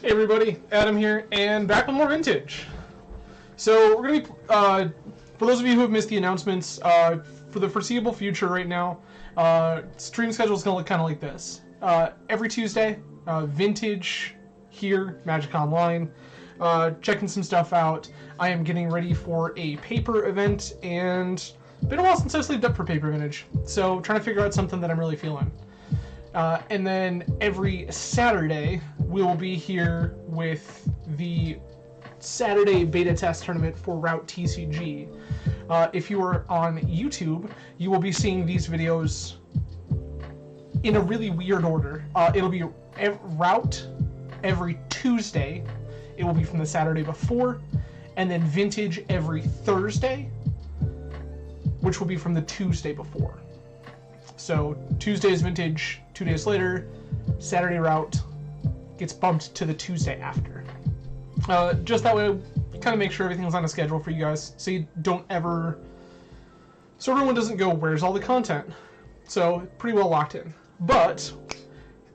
Hey everybody, Adam here, and back with more vintage. So we're going to be, for those of you who have missed the announcements, for the foreseeable future right now, stream schedule is going to look kind of like this. Every Tuesday, vintage here, Magic Online, checking some stuff out. I am getting ready for a paper event, and it's been a while since I sleeved up for paper vintage, so trying to figure out something that I'm really feeling. And then every Saturday, we will be here with the Saturday beta test tournament for Route TCG. If you are on YouTube, you will be seeing these videos in a really weird order. It'll be Route every Tuesday. It will be from the Saturday before, and then Vintage every Thursday, which will be from the Tuesday before. So Tuesday's Vintage, 2 days later. Saturday Route gets bumped to the Tuesday after. Just that way, kind of make sure everything's on a schedule for you guys, so you don't ever, so everyone doesn't go, where's all the content? So pretty well locked in. But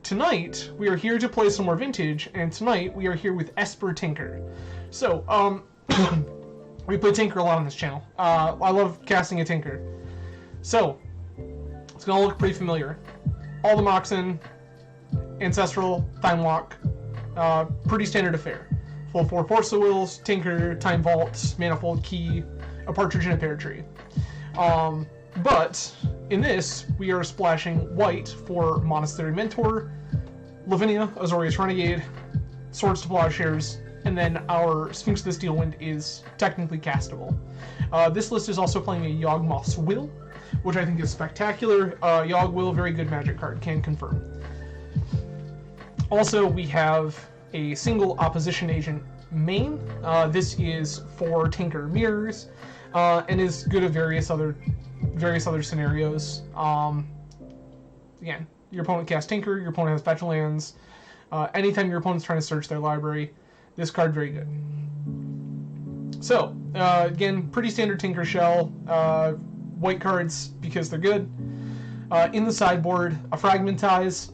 tonight we are here to play some more Vintage, and tonight we are here with Esper Tinker. So we play Tinker a lot on this channel. I love casting a Tinker. So it's gonna look pretty familiar. All the Moxen, Ancestral, Time Walk, pretty standard affair. Full 4 Force of Wills, Tinker, Time Vault, Manifold Key, a Partridge in a Pear Tree. But in this, we are splashing white for Monastery Mentor, Lavinia, Azorius Renegade, Swords to Plowshares, and then our Sphinx of the Steelwind is technically castable. This list is also playing a Yawgmoth's Will, which I think is spectacular. Yawg Will, very good Magic card, can confirm. Also, we have a single opposition agent main. This is for Tinker Mirrors, and is good at various other scenarios. Again, your opponent casts Tinker, your opponent has fetch lands. Anytime your opponent's trying to search their library, this card very good. So again, pretty standard Tinker shell. White cards because they're good. In the sideboard, a Fragmentize,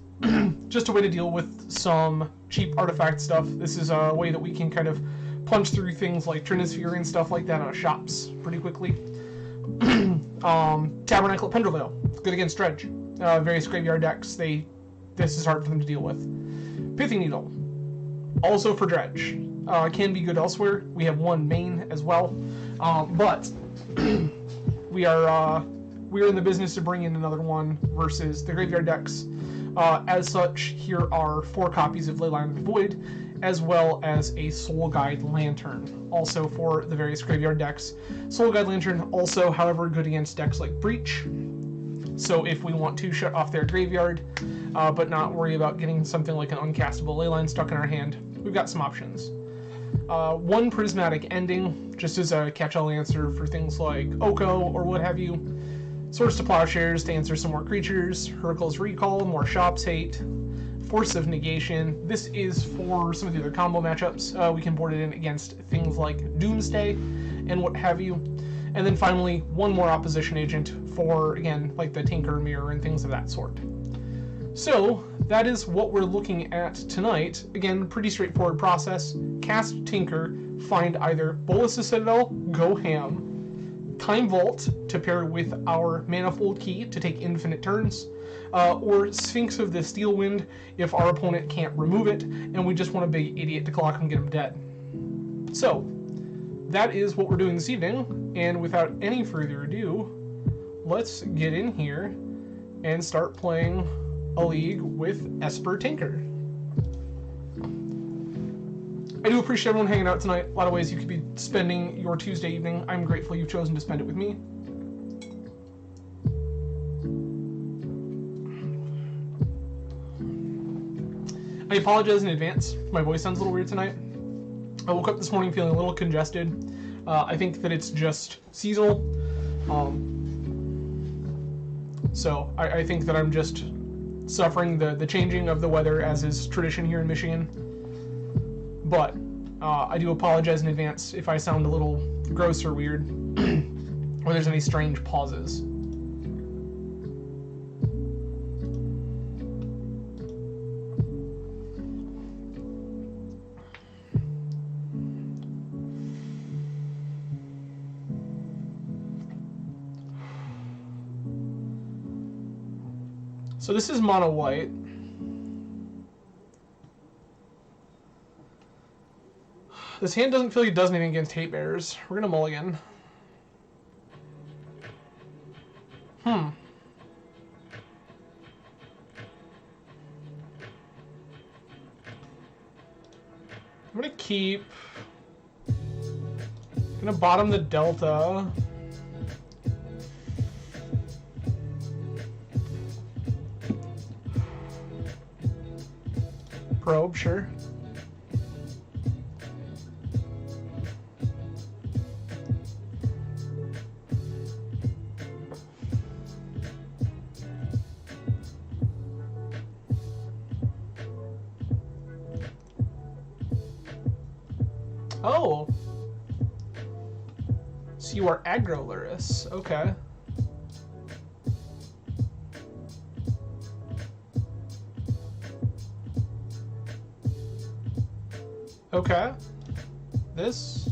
just a way to deal with some cheap artifact stuff. This is a way that we can kind of punch through things like Trinisphere and stuff like that out of shops pretty quickly. Tabernacle at Pendervale, good against Dredge. Various graveyard decks, this is hard for them to deal with. Pithing Needle, also for Dredge. Can be good elsewhere. We have one main as well, but we are in the business of bringing in another one versus the graveyard decks. As such, here are 4 copies of Leyline of the Void, as well as a Soul Guide Lantern, also for the various graveyard decks. Soul Guide Lantern also, however, good against decks like Breach. So if we want to shut off their graveyard, but not worry about getting something like an uncastable Leyline stuck in our hand, we've got some options. One Prismatic Ending, just as a catch-all answer for things like Oko or what have you. Swords to Plowshares to answer some more creatures. Hurkyl's Recall, more Shops Hate. Force of Negation. This is for some of the other combo matchups. We can board it in against things like Doomsday and what have you. And then finally, one more opposition agent for, again, like the Tinker Mirror and things of that sort. So that is what we're looking at tonight. Again, pretty straightforward process. Cast Tinker, find either Bolas' Citadel, go ham, Time Vault to pair with our Manifold Key to take infinite turns, or Sphinx of the Steelwind if our opponent can't remove it and we just want a big idiot to clock and get him dead. So that is what we're doing this evening, and without any further ado, let's get in here and start playing a league with Esper Tinker. I do appreciate everyone hanging out tonight. A lot of ways you could be spending your Tuesday evening. I'm grateful you've chosen to spend it with me. I apologize in advance. My voice sounds a little weird tonight. I woke up this morning feeling a little congested. I think that it's just seasonal. So I think that I'm just suffering the changing of the weather, as is tradition here in Michigan. But I do apologize in advance if I sound a little gross or weird, or there's any strange pauses. So this is mono white. This hand doesn't feel like it does anything against hate bears. We're gonna mulligan. I'm gonna keep. Gonna bottom the delta. Probe, sure. Oh. So you are aggro Luris. Okay. Okay. This.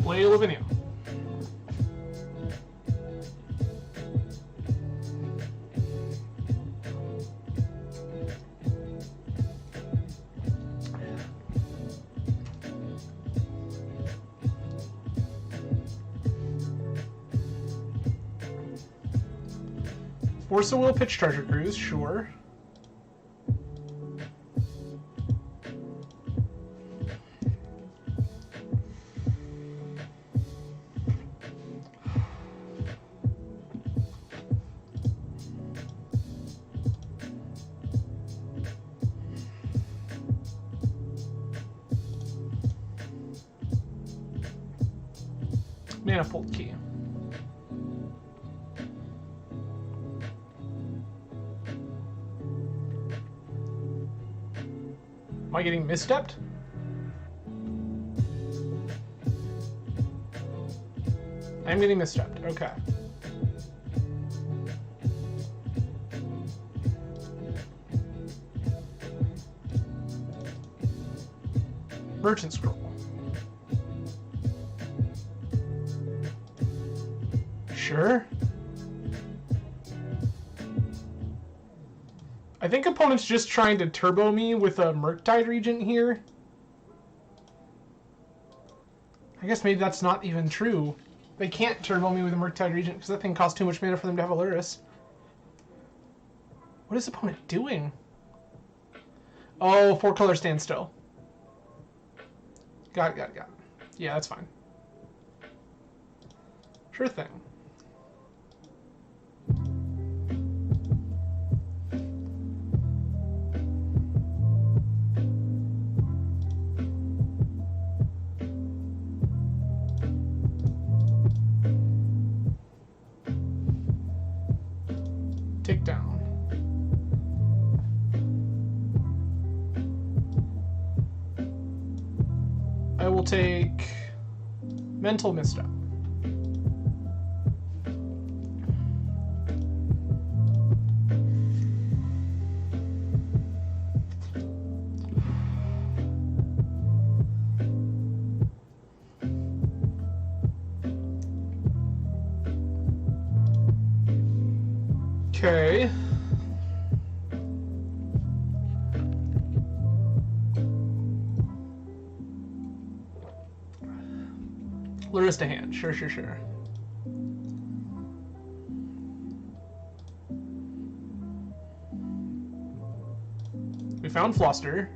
Play Lavinia. Force of Will, pitch Treasure Cruise, sure. Manifold Key. Am I getting misstepped? I'm getting misstepped. Okay. Merchant Scroll. Sure. I think opponent's just trying to turbo me with a Murktide Regent here. I guess maybe that's not even true. They can't turbo me with a Murktide Regent because that thing costs too much mana for them to have a Luris. What is opponent doing? Oh, 4-color standstill. Got it. Yeah, that's fine. Sure thing. Take down. I will take mental misstep. Okay. Luris to hand. Sure. We found Floster.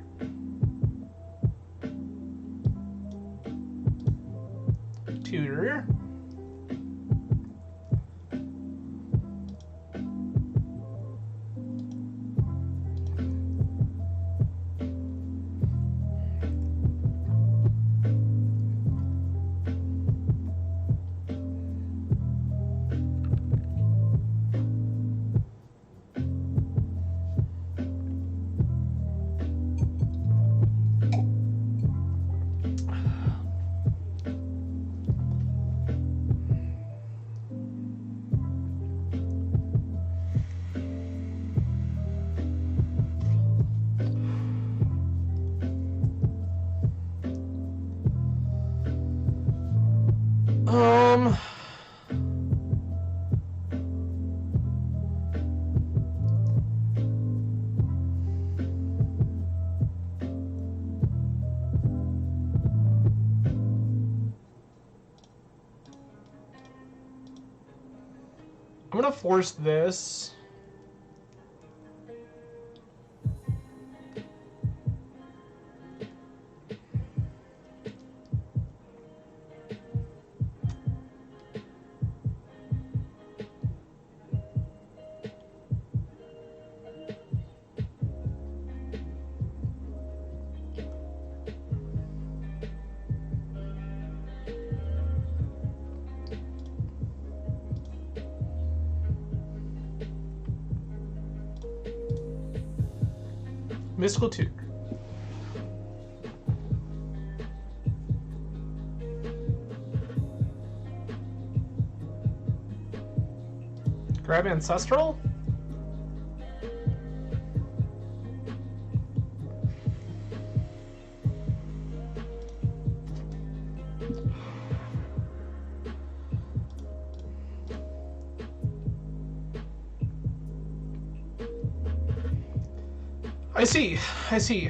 Tutor. Um. I'm gonna force this. Mystical Tutor. Grab Ancestral? I see. I see.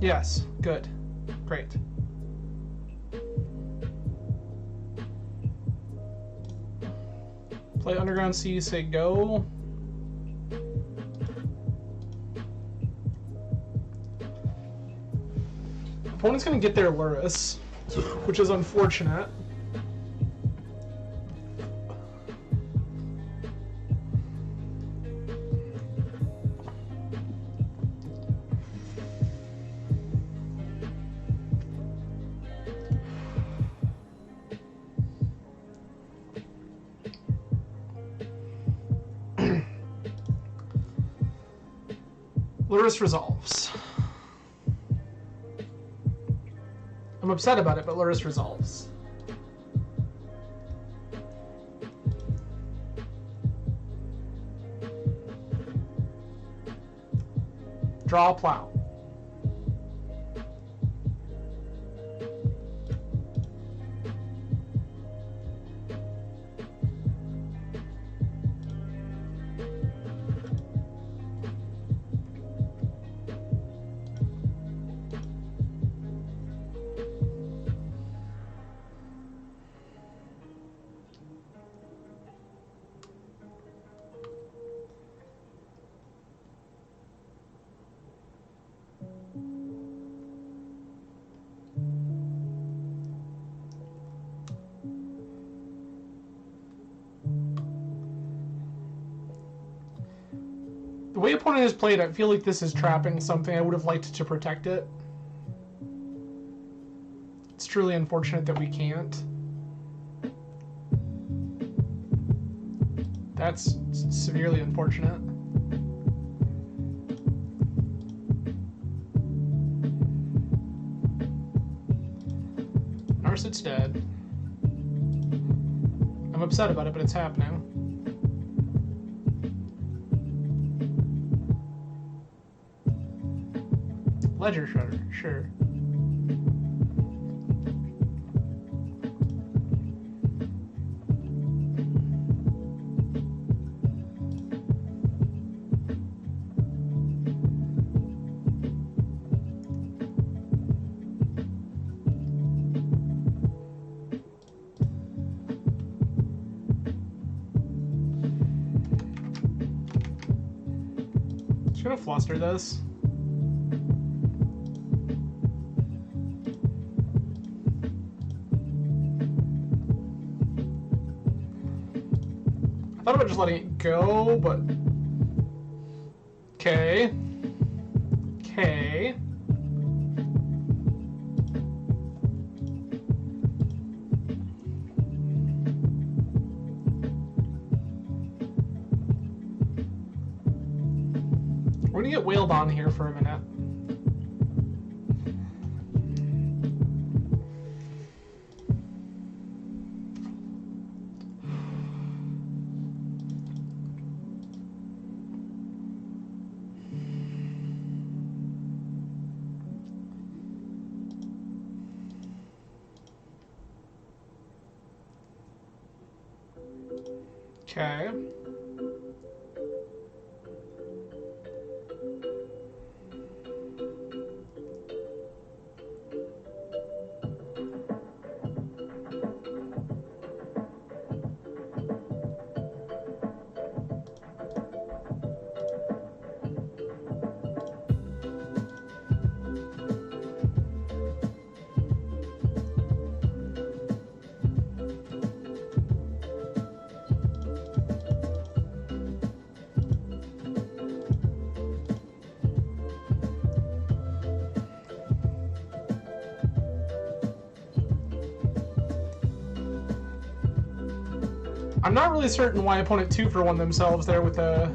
Yes. Good. Great. Play Underground Sea, say go. Opponent's gonna get their Luris, which is unfortunate. Luris resolves. I'm upset about it, but Luris resolves. Draw a plow. The way opponent has played, I feel like this is trapping something. I would have liked to protect it. It's truly unfortunate that we can't. That's severely unfortunate. Narset's dead. I'm upset about it, but it's happening. Ledger Shredder, sure. Just gonna fluster this. I thought about just letting it go, but... Okay. Okay. We're gonna get wailed on here for a minute. Okay. I'm not really certain why opponent 2-for-1 themselves there with a...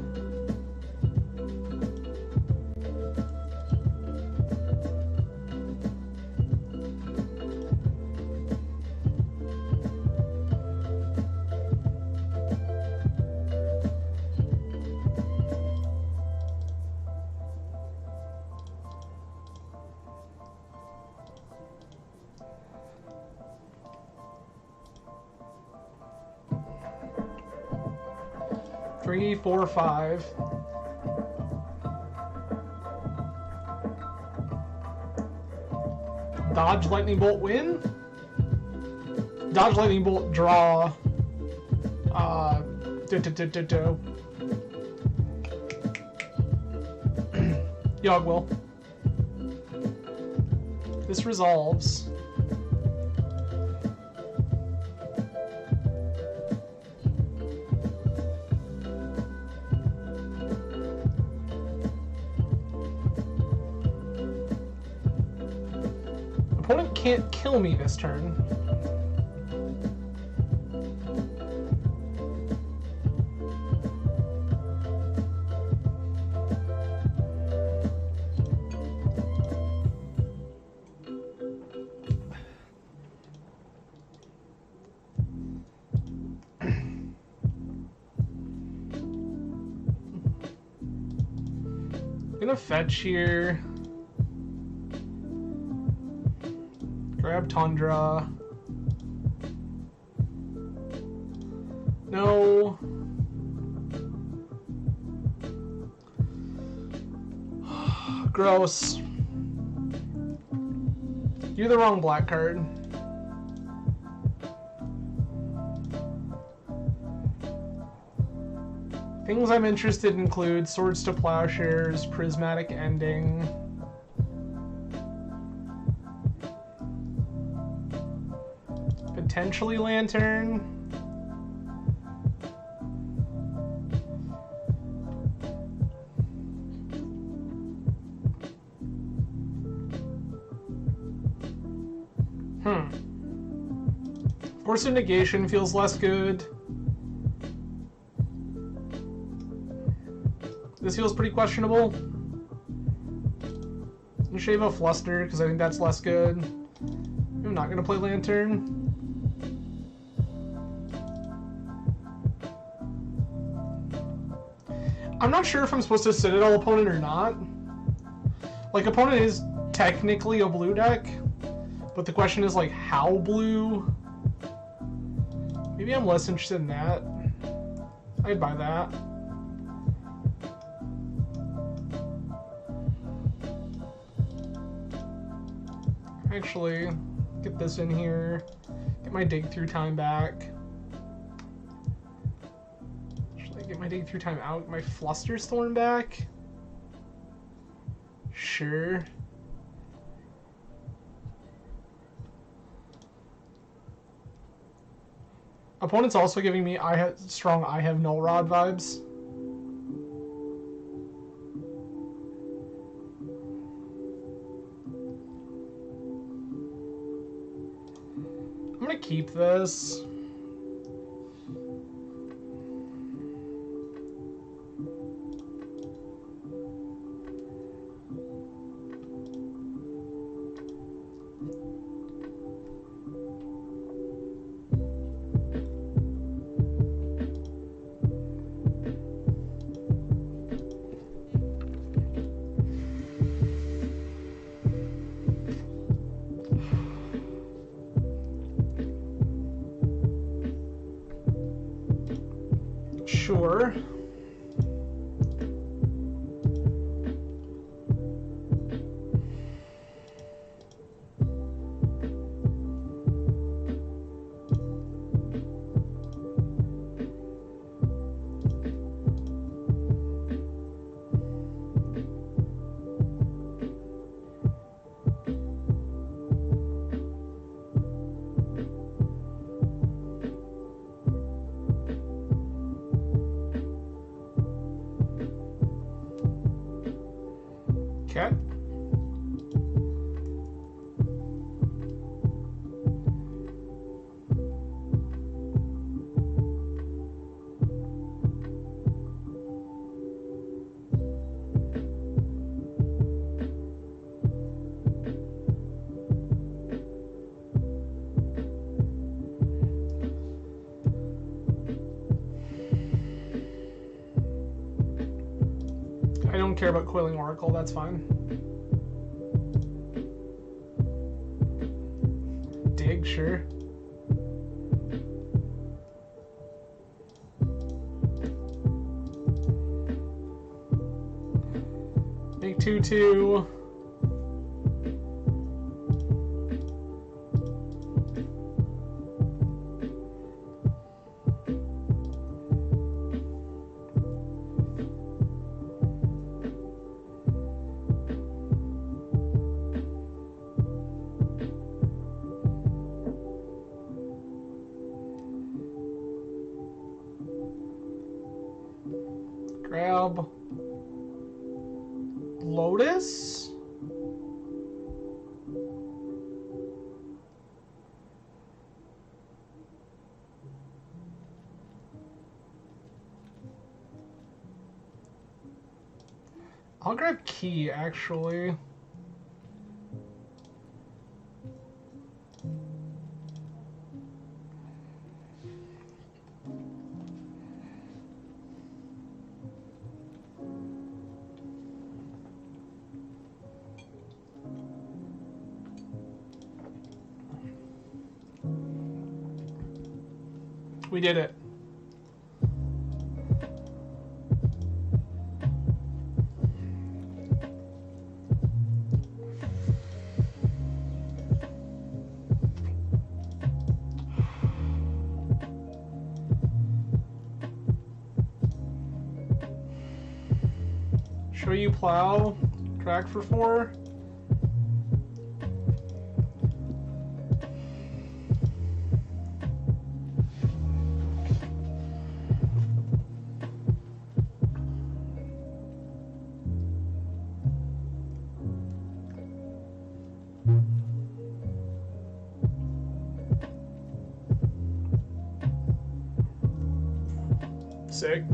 Three, 4, 5. Dodge lightning bolt win. Dodge lightning bolt draw. Yogg will. This resolves. Opponent can't kill me this turn. I'm gonna fetch here. Grab Tundra. No. Gross. You're the wrong black card. Things I'm interested in include Swords to Plowshares, Prismatic Ending. Potentially Lantern. Force of Negation feels less good. This feels pretty questionable. I'm gonna shave a Fluster because I think that's less good. I'm not gonna play Lantern. I'm not sure if I'm supposed to Citadel opponent or not. Like, opponent is technically a blue deck, but the question is, like, how blue? Maybe I'm less interested in that. I'd buy that. Actually, get this in here. Get my dig through time back. Get my dig through time out, my Fluster's Thorn back. Sure. Opponent's also giving me strong I have Null Rod vibes. I'm gonna keep this. Sure. Okay. I don't care about Coiling Oracle, that's fine. Dig, sure. Make 2/2. Grab Lotus. I'll grab Key, actually. We did it. Show you plow, crack for 4. Sick.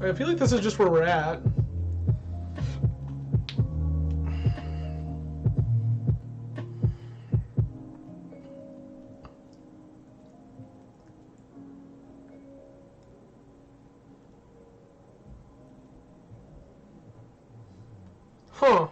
I feel like this is just where we're at. Huh.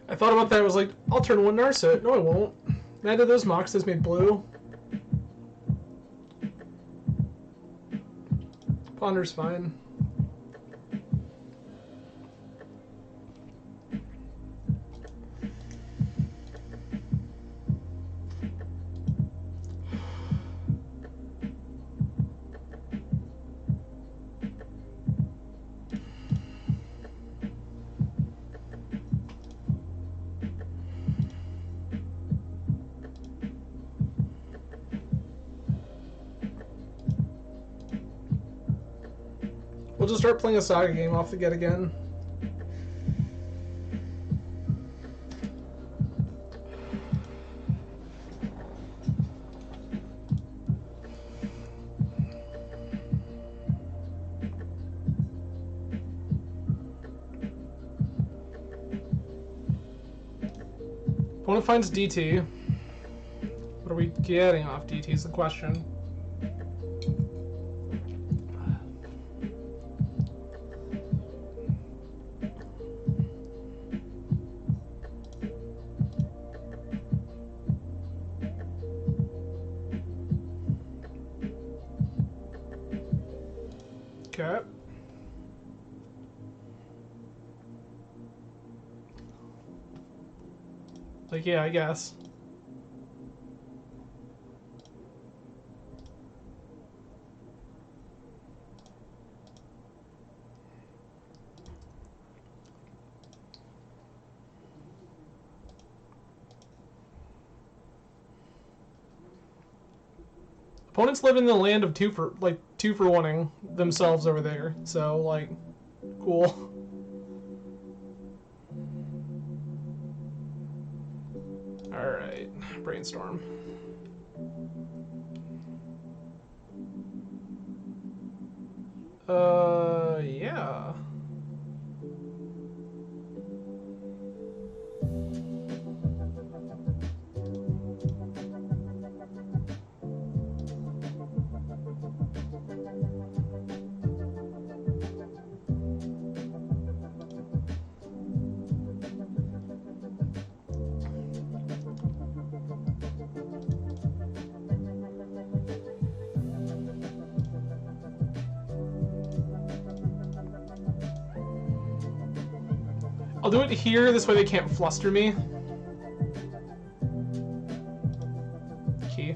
I thought about that. I was like, I'll turn 1 Narset. No, I won't. Neither of those Moxes made blue. Ponder's fine. We'll just start playing a Saga game off the get again. Opponent finds DT. What are we getting off DT is the question. Okay. Like, yeah, I guess. Opponents live in the land of two for one-ing themselves over there, so like, cool. All right, brainstorm. Yeah. I'll do it here, this way they can't fluster me. Key.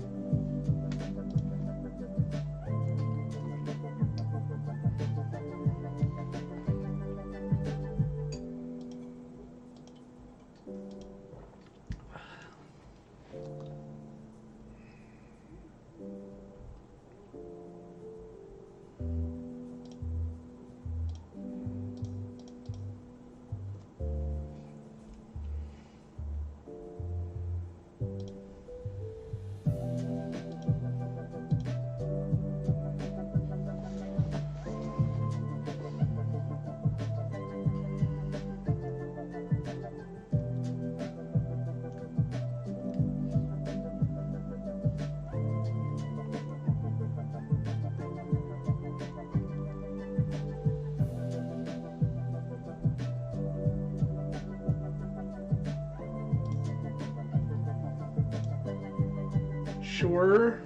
Sure.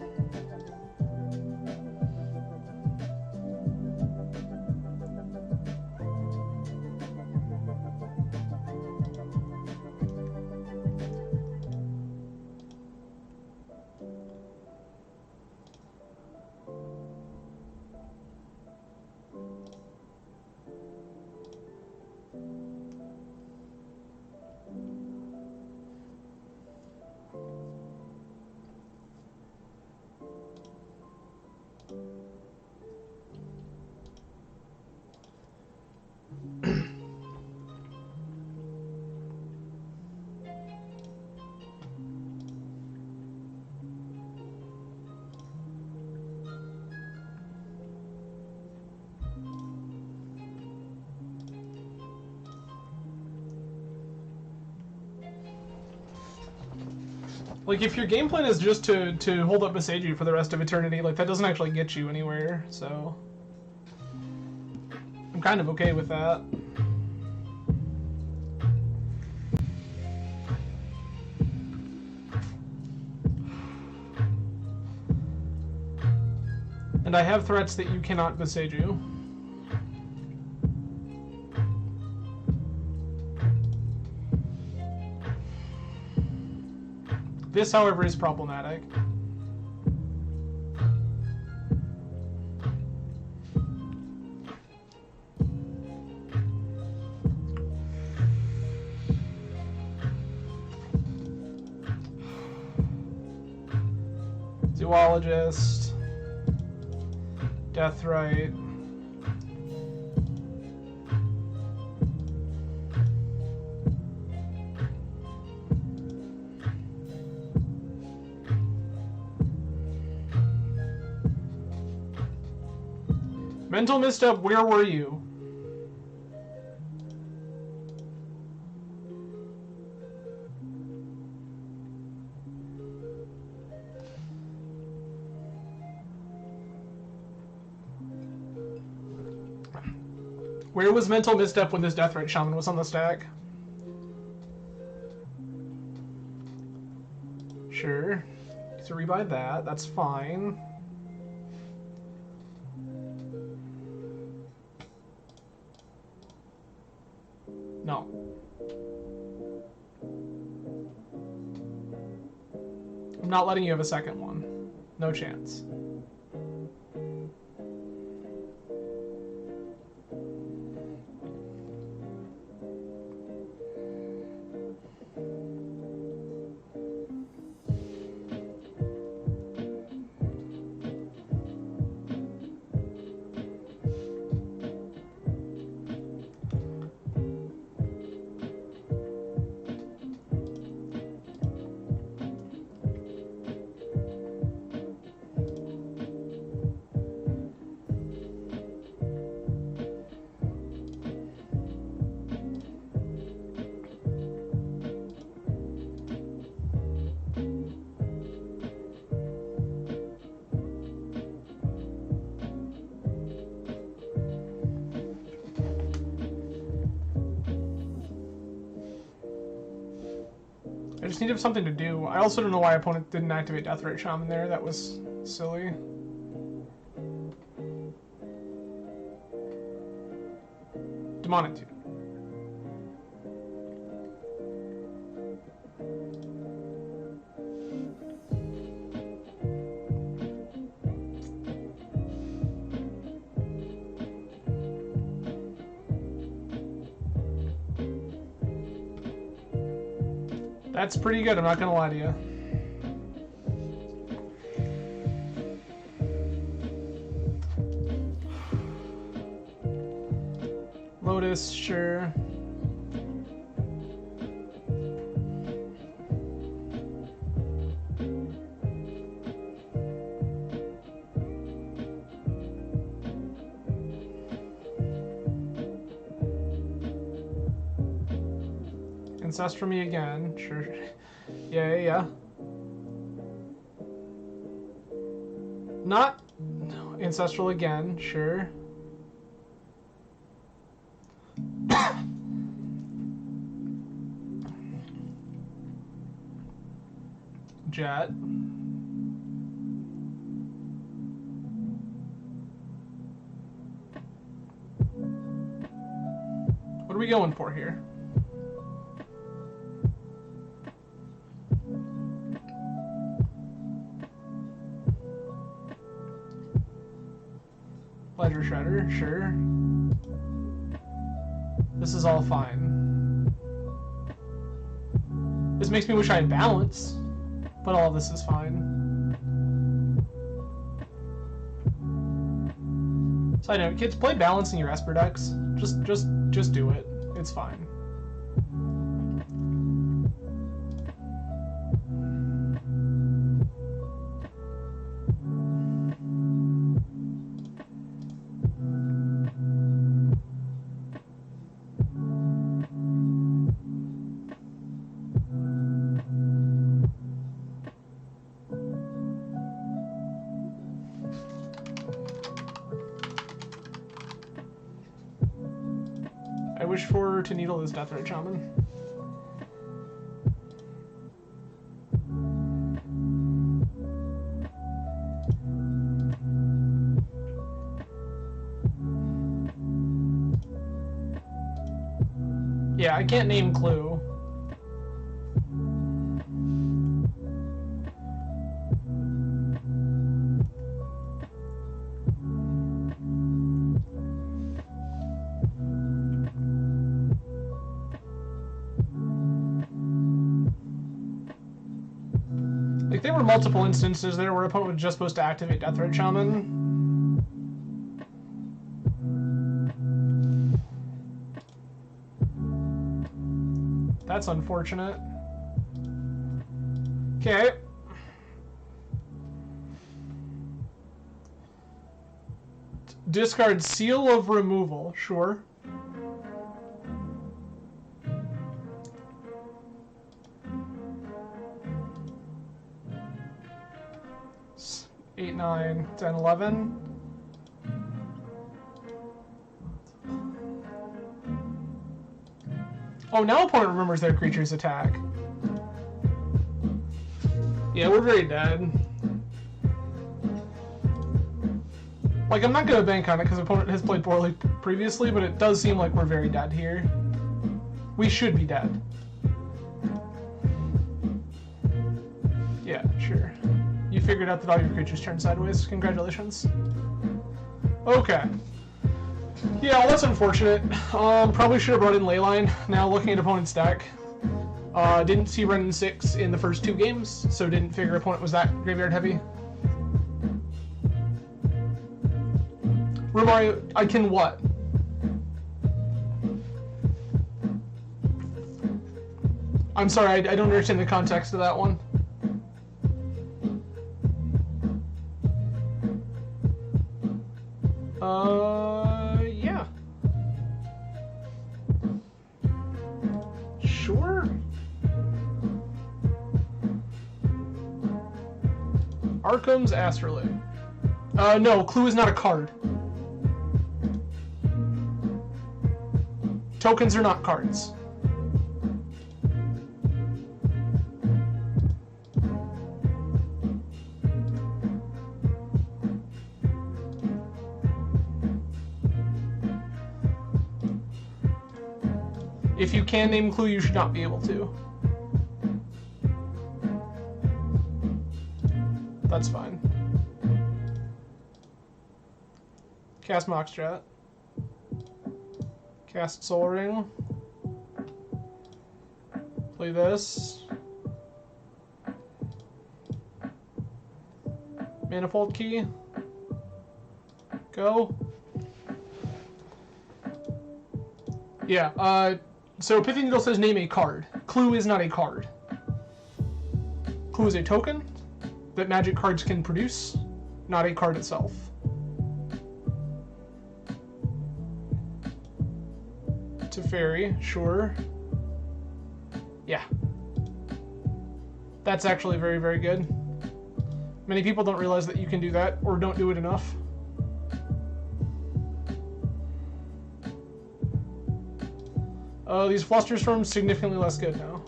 Like, if your game plan is just to hold up Miseju for the rest of eternity, like, that doesn't actually get you anywhere, so... I'm kind of okay with that. And I have threats that you cannot Miseju. This, however, is problematic. Zoologist. Deathrite. Mental misstep, where were you? Where was mental misstep when this Death Ray Shaman was on the stack? Sure. So rebuy that, that's fine. No. I'm not letting you have a second one. No chance. I just needed something to do. I also don't know why opponent didn't activate Death Ray Shaman there. That was silly. Demonitude. That's pretty good, I'm not gonna lie to you. Lotus, sure. Ancestral me again, sure. Yeah. Not ancestral again, sure. Jet. What are we going for here? Ledger Shredder, sure. This is all fine. This makes me wish I had balance, but all of this is fine. Side note, kids, play balance in your Esper decks. Just do it. It's fine. I wish for to needle this Death Ray Shaman. Yeah, I can't name Clue. Like, there were multiple instances there where opponent was just supposed to activate Death Ray Shaman. That's unfortunate. Okay. Discard Seal of Removal, sure. Eight, 9, 10, 11. Oh, now opponent remembers their creature's attack. Yeah, we're very dead. Like, I'm not going to bank on it because opponent has played poorly previously, but it does seem like we're very dead here. We should be dead. Yeah, sure. You figured out that all your creatures turn sideways. Congratulations. Okay. Yeah, well, that's unfortunate. Probably should have brought in Leyline. Now, looking at opponent's deck. Didn't see Renin 6 in the first 2 games, so didn't figure opponent was that graveyard heavy. Romario, I can what? I'm sorry, I don't understand the context of that one. Yeah. Sure. Arkham's Astrolabe. No, Clue is not a card. Tokens are not cards. If you can name Clue, you should not be able to. That's fine. Cast Moxstrat. Cast Soul Ring. Play this. Manifold Key. Go. Yeah, so Pithy Needle says name a card. Clue is not a card. Clue is a token that Magic cards can produce, not a card itself. Teferi, sure. Yeah. That's actually very, very good. Many people don't realize that you can do that, or don't do it enough. These Flusterstorms significantly less good now.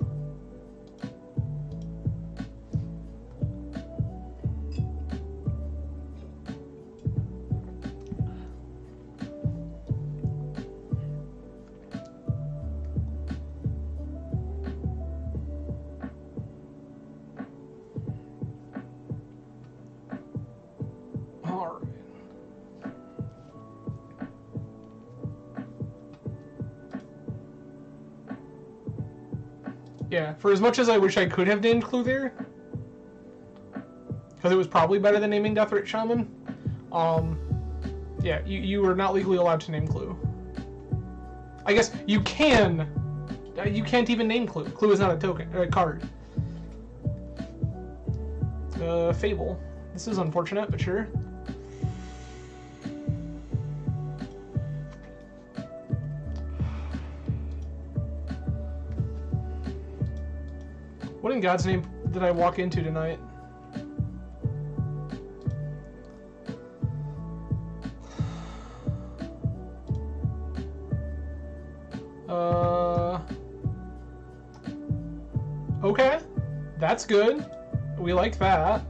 All right. Yeah, for as much as I wish I could have named Clue there, because it was probably better than naming Deathwrit Shaman, yeah, you are not legally allowed to name Clue. I guess you can. You can't even name Clue. Clue is not a token, a card. Fable. This is unfortunate, but sure. What in God's name did I walk into tonight? Okay. That's good. We like that.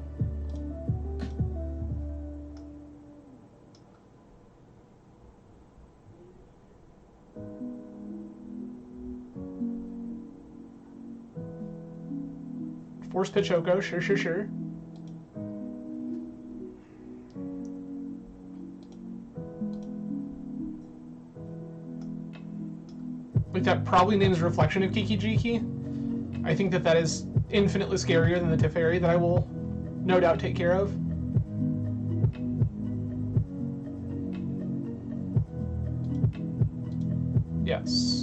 Force Pitch Oko, sure, sure, sure. Like, that probably names Reflection of Kiki Jiki. I think that that is infinitely scarier than the Teferi that I will no doubt take care of. Yes.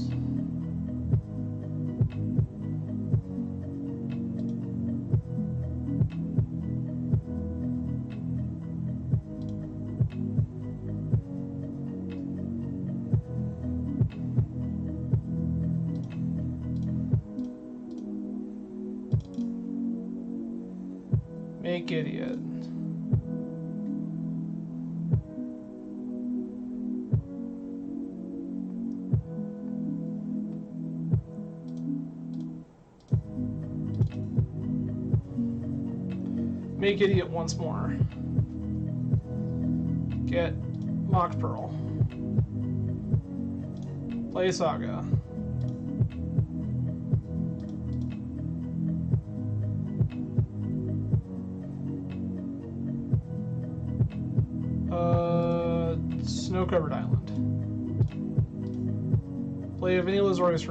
Make idiot. Make idiot once more. Get Mock Pearl. Play Saga. Snow-covered island. Play Lavinia Azorius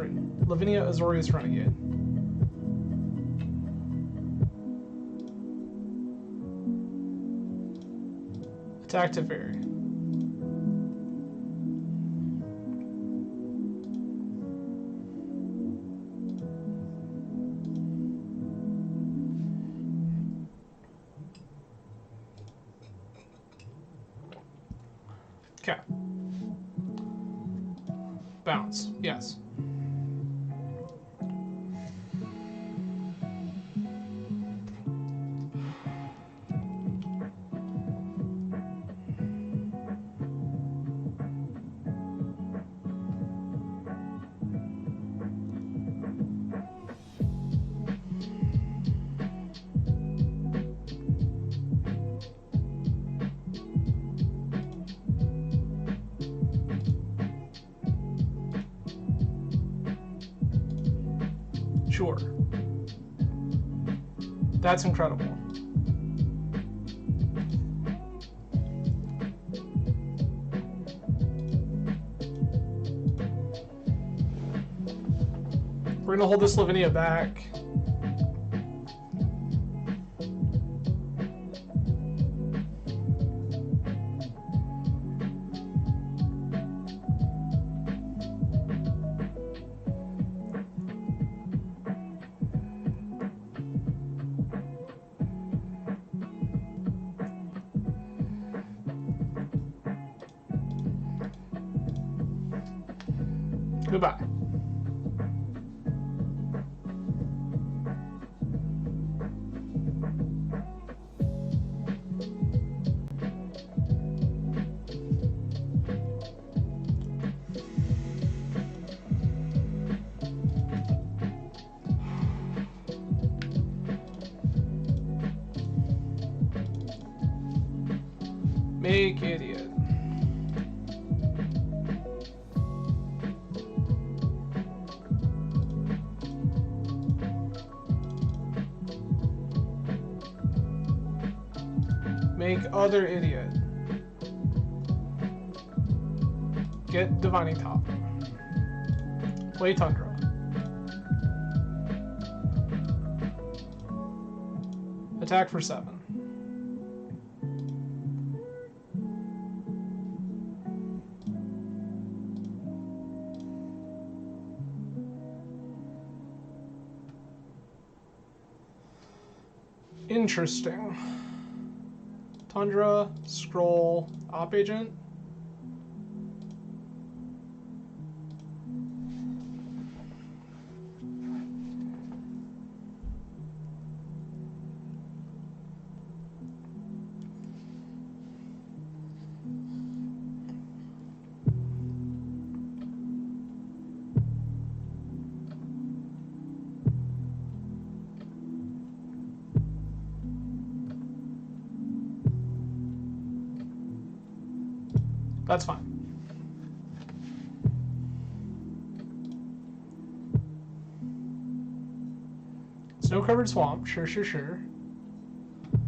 Renegade. Attack to Fairy. Okay. Bounce. Yes. Sure. That's incredible. We're gonna hold this Lavinia back. Goodbye. Make idiot. Make other idiot. Get Divining Top. Play Tundra. Attack for 7. Interesting. Tundra, scroll, op agent. That's fine. Snow-covered swamp. Sure, sure, sure.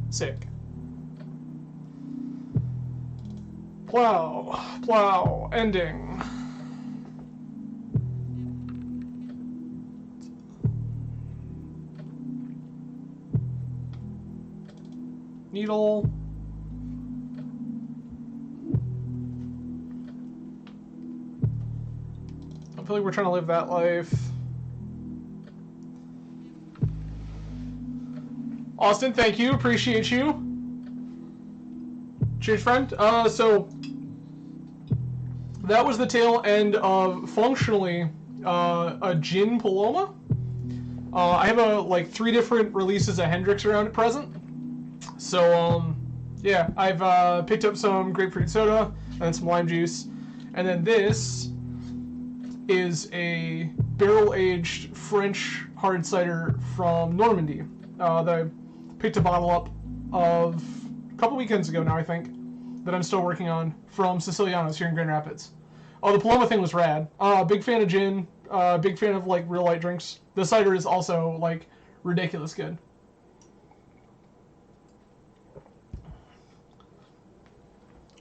Sick. Plow. Plow. Ending. Needle. I feel like we're trying to live that life. Austin, thank you. Appreciate you. Cheers, friend. So that was the tail end of functionally a Jin Paloma. I have like 3 different releases of Hendrix around at present. So, yeah, I've picked up some grapefruit soda and then some lime juice. And then this is a barrel-aged French hard cider from Normandy that I picked a bottle up of a couple weekends ago now, I think, that I'm still working on from Siciliano's here in Grand Rapids. Oh, the Paloma thing was rad. Big fan of gin, big fan of, like, real light drinks. The cider is also, like, ridiculous good.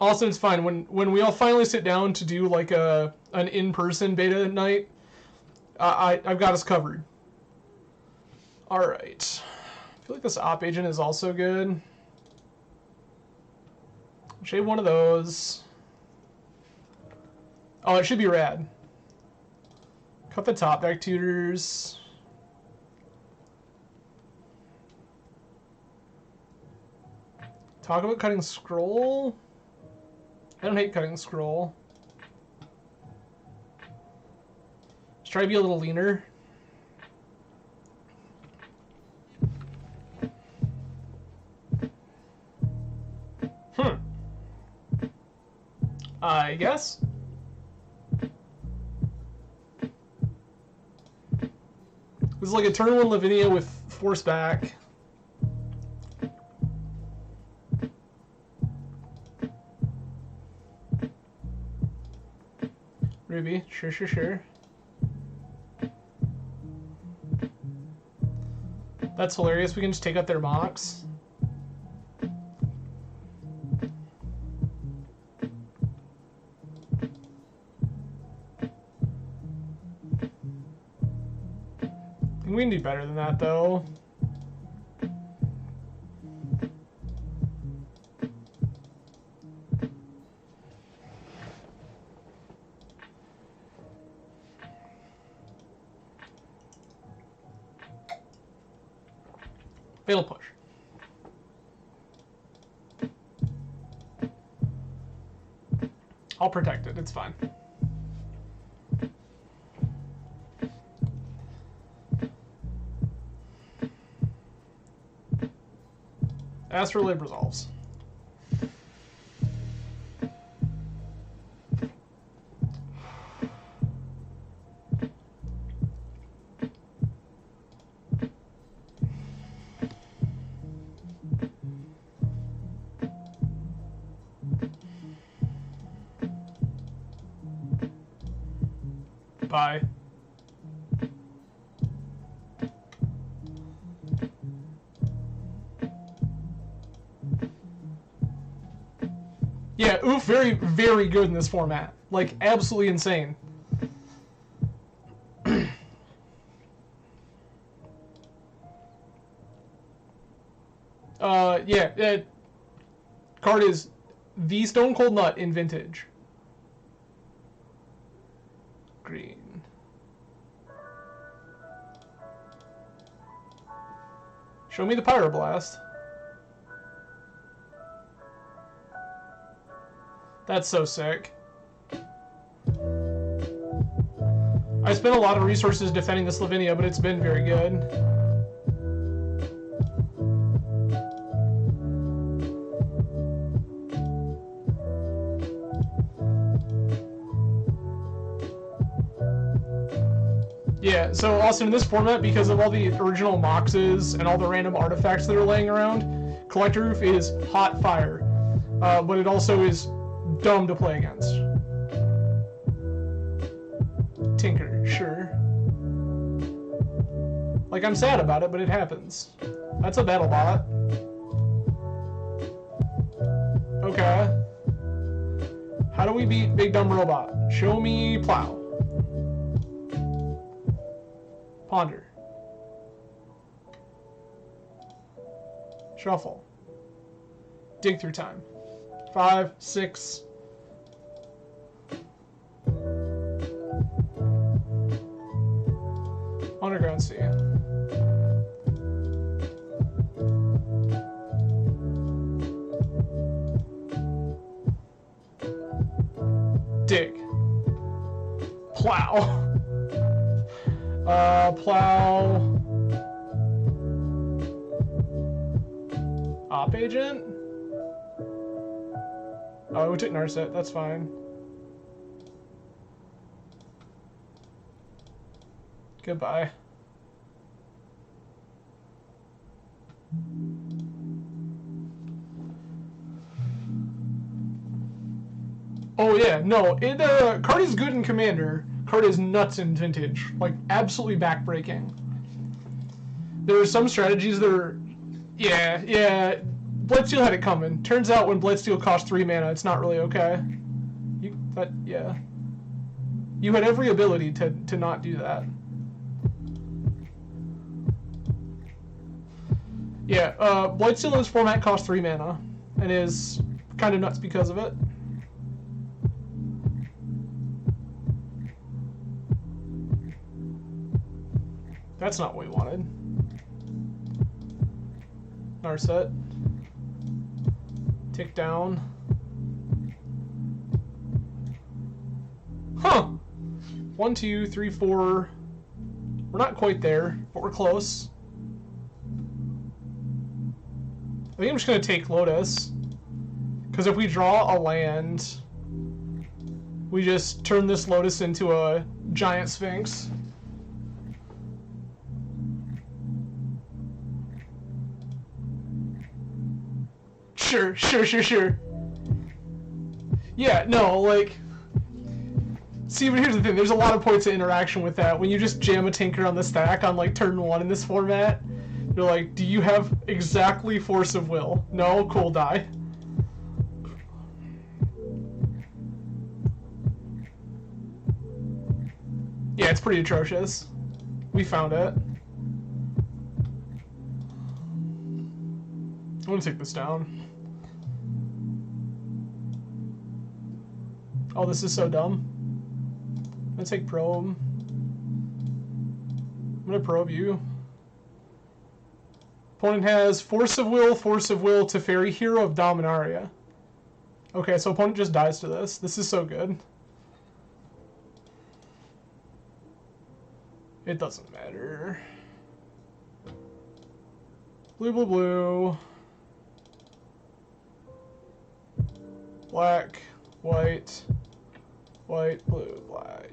Austin, it's fine. When we all finally sit down to do like an in-person beta night, I've got us covered. All right. I feel like this op agent is also good. Shave one of those. Oh, it should be rad. Cut the top back tutors. Talk about cutting scroll. I don't hate cutting scroll. Let's try to be a little leaner. I guess. This is like a turn 1 Lavinia with force back. Ruby, sure. That's hilarious. We can just take out their mocks. I think we can do better than that, though. Fatal push. I'll protect it. It's fine. Esper lib resolves. Bye. Yeah, oof, very, very good in this format. Like, absolutely insane. Yeah, card is the Stone Cold Nut in Vintage. Green. Show me the Pyroblast. That's so sick. I spent a lot of resources defending this Lavinia, but it's been very good. Yeah, so Austin, in this format, because of all the original Moxes and all the random artifacts that are laying around, Collector Roof is hot fire. But it also is dumb to play against. Tinker, sure. Like, I'm sad about it, but it happens. That's a battle bot. Okay. How do we beat Big Dumb Robot? Show me Plow. Ponder. Shuffle. Dig through time. 5, 6. Underground Sea. Dig. Plow. Plow. Op agent. Oh, we took Narset. That's fine. Goodbye. Oh yeah, no, it card is good in Commander. Card is nuts in Vintage. Like, absolutely backbreaking. There are some strategies that are... Yeah. Blightsteel had it coming. Turns out when Blightsteel costs 3 mana, it's not really okay. Yeah. You had every ability to not do that. Yeah, Blightsteel in this format costs 3 mana, and is kind of nuts because of it. That's not what we wanted. Narset. Tick down. Huh! 1, 2, 3, 4. We're not quite there, but we're close. I think I'm just going to take Lotus. Because if we draw a land, we just turn this Lotus into a giant Sphinx. Sure. Yeah, no, like... See, but here's the thing, there's a lot of points of interaction with that. When you just jam a Tinker on the stack on, like, turn 1 in this format, you're like, do you have exactly Force of Will? No? Cool, die. Yeah, it's pretty atrocious. We found it. I'm gonna take this down. Oh, this is so dumb. I'm gonna take Probe. I'm gonna probe you. Opponent has Force of Will, Teferi, Hero of Dominaria. Okay, so opponent just dies to this. This is so good. It doesn't matter. Blue. Black, white, blue, black.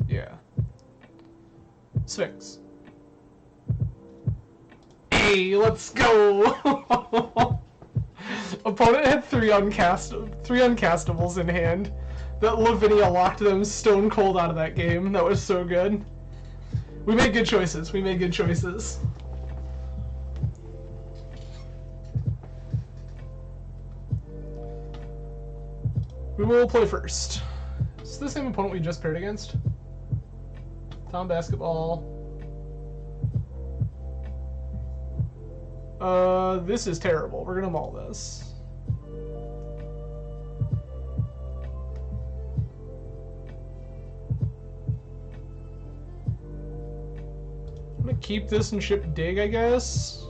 Yeah. Sphinx. Hey, let's go! Opponent had three uncastables in hand. That Lavinia locked them stone cold out of that game. That was so good. We made good choices. We will play first. Is this the same opponent we just paired against? Tom Basketball. This is terrible. We're gonna maul this. I'm gonna keep this and ship Dig, I guess.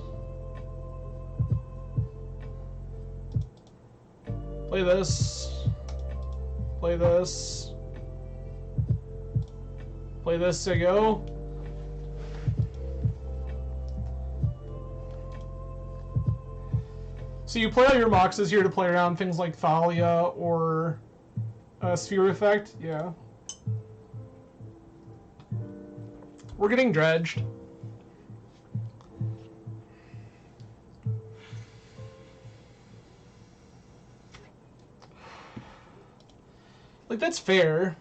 Play this. Play this. Play this to go. So you play all your Moxes here to play around things like Thalia or Sphere Effect. Yeah. We're getting dredged. Like, that's fair.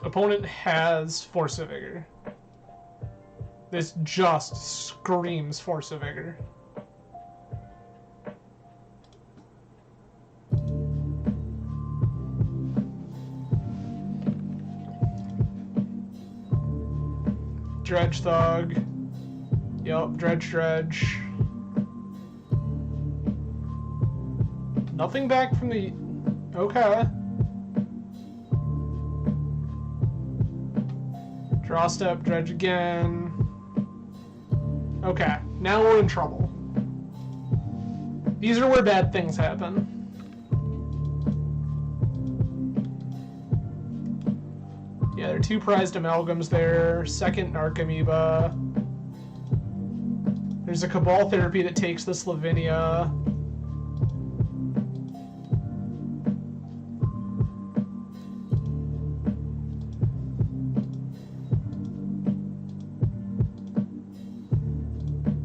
Opponent has Force of Vigor. This just screams Force of Vigor. Dredge Thug. Yup, Dredge. Nothing back from the... Okay. Draw step, Dredge again. Okay, now we're in trouble. These are where bad things happen. Yeah, there are 2 prized amalgams there. Second Narcomoeba. There's a Cabal Therapy that takes this Lavinia.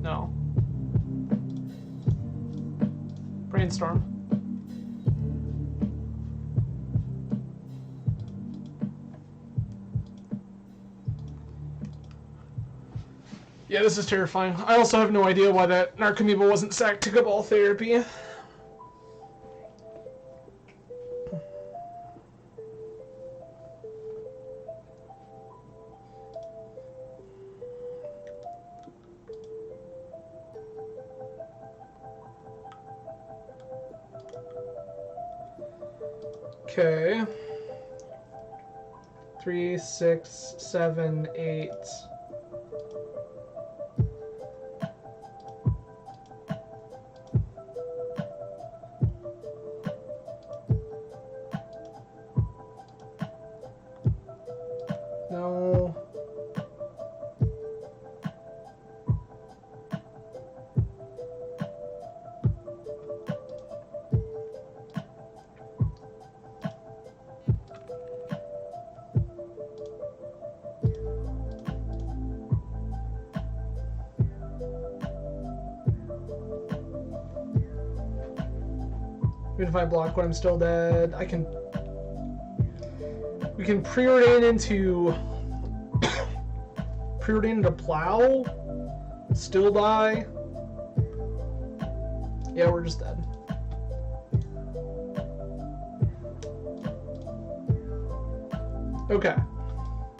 No. Brainstorm. Yeah, this is terrifying. I also have no idea why that Narcomoeba wasn't sacked to Cabal Therapy. Okay. 3, 6, 7, 8. No. Even if I block when I'm still dead, I can... We can preordain into... preordain into Plow? Still die? Yeah, we're just dead. Okay.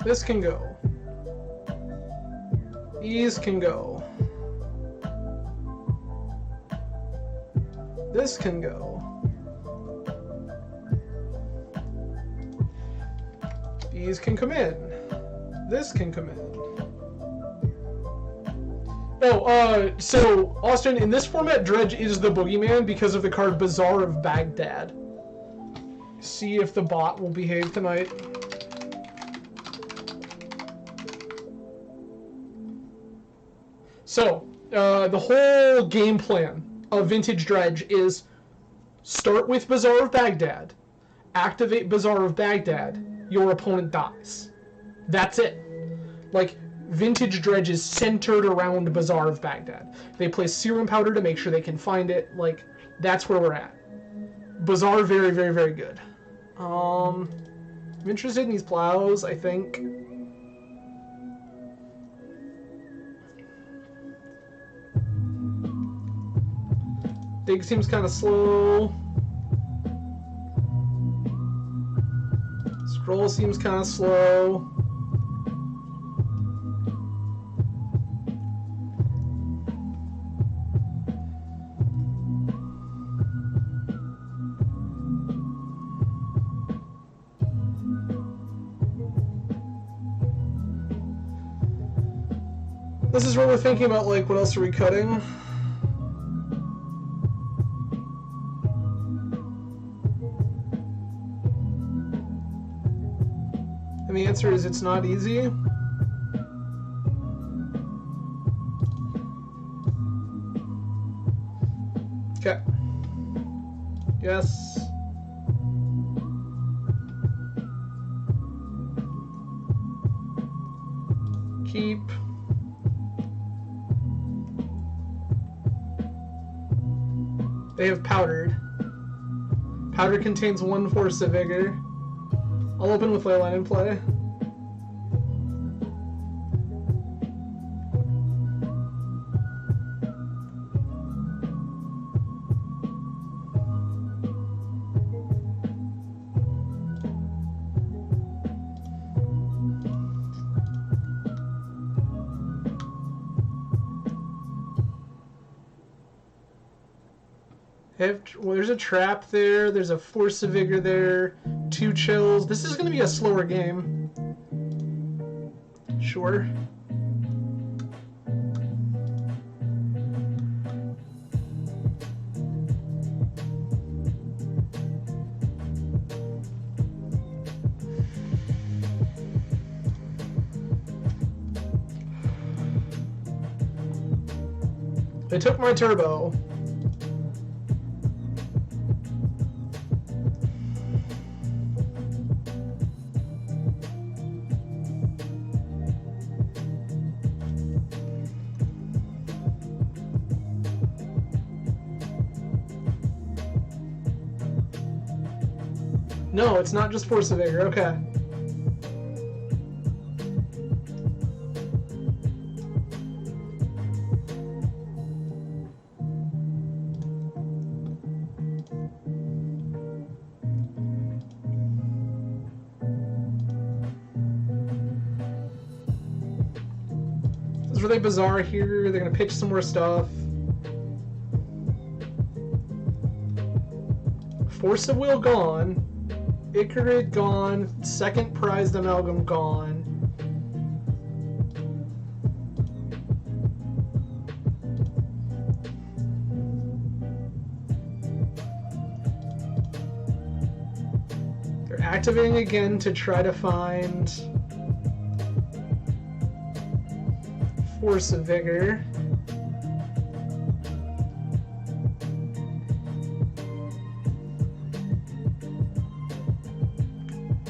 This can go. These can go. This can go. These can come in. This can come in. Oh, so, Austin, in this format, Dredge is the boogeyman because of the card Bazaar of Baghdad. See if the bot will behave tonight. So, the whole game plan of Vintage Dredge is start with Bazaar of Baghdad, activate Bazaar of Baghdad, your opponent dies. That's it. Like, Vintage Dredge is centered around Bazaar of Baghdad. They play Serum Powder to make sure they can find it. Like, that's where we're at. Bazaar, very, very, very good. I'm interested in these plows, I think. Dig seems kind of slow. Scroll seems kind of slow. This is where we're thinking about, like, what else are we cutting? And the answer is it's not easy. Okay. Yes. Keep. They have powdered. Powder contains 1 force of vigor. I'll open with Leyline in play. Well, there's a trap there. There's a Force of Vigor there. 2 chills. This is going to be a slower game. Sure. They took my turbo. No, it's not just Force of Vigor. Okay. It's really bizarre here. They're gonna pitch some more stuff. Force of Will gone. Icarid gone. Second prized amalgam gone. They're activating again to try to find Force of Vigor.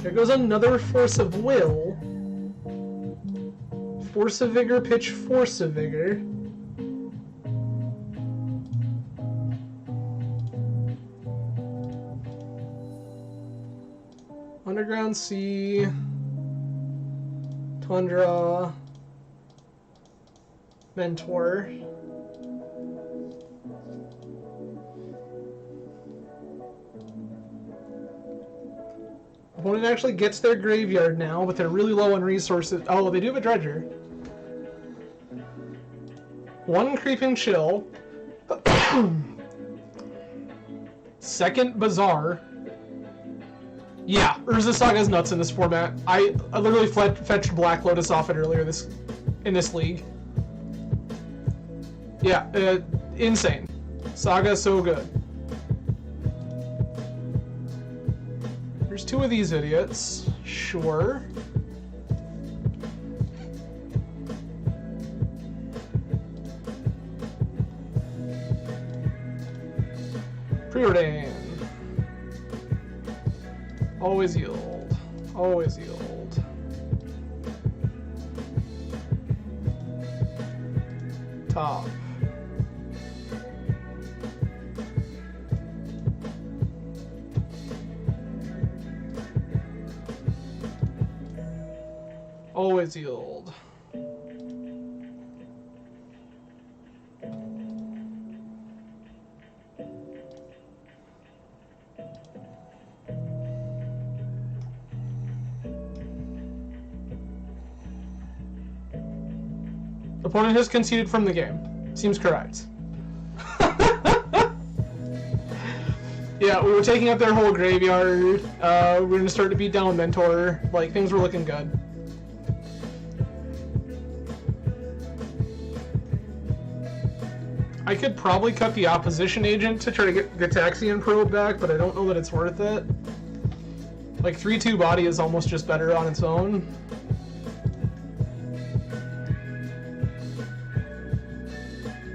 There goes another Force of Will. Force of Vigor, pitch Force of Vigor. Underground Sea. Tundra. Mentor. Opponent actually gets their graveyard now, but they're really low on resources. Oh, they do have a dredger. 1 creeping chill. Second bazaar. Yeah, Urza Saga is nuts in this format. I literally fetched Black Lotus off it earlier in this league. Yeah, insane. Saga is so good. There's 2 of these idiots. Sure. Preordain. Always yield. Always yield. Top. Always yield. Opponent has conceded from the game. Seems correct. Yeah, we were taking up their whole graveyard. We're gonna start to beat down Mentor. Like, things were looking good. I could probably cut the opposition agent to try to get Gitaxian Probe back, but I don't know that it's worth it. Like, 3-2 body is almost just better on its own.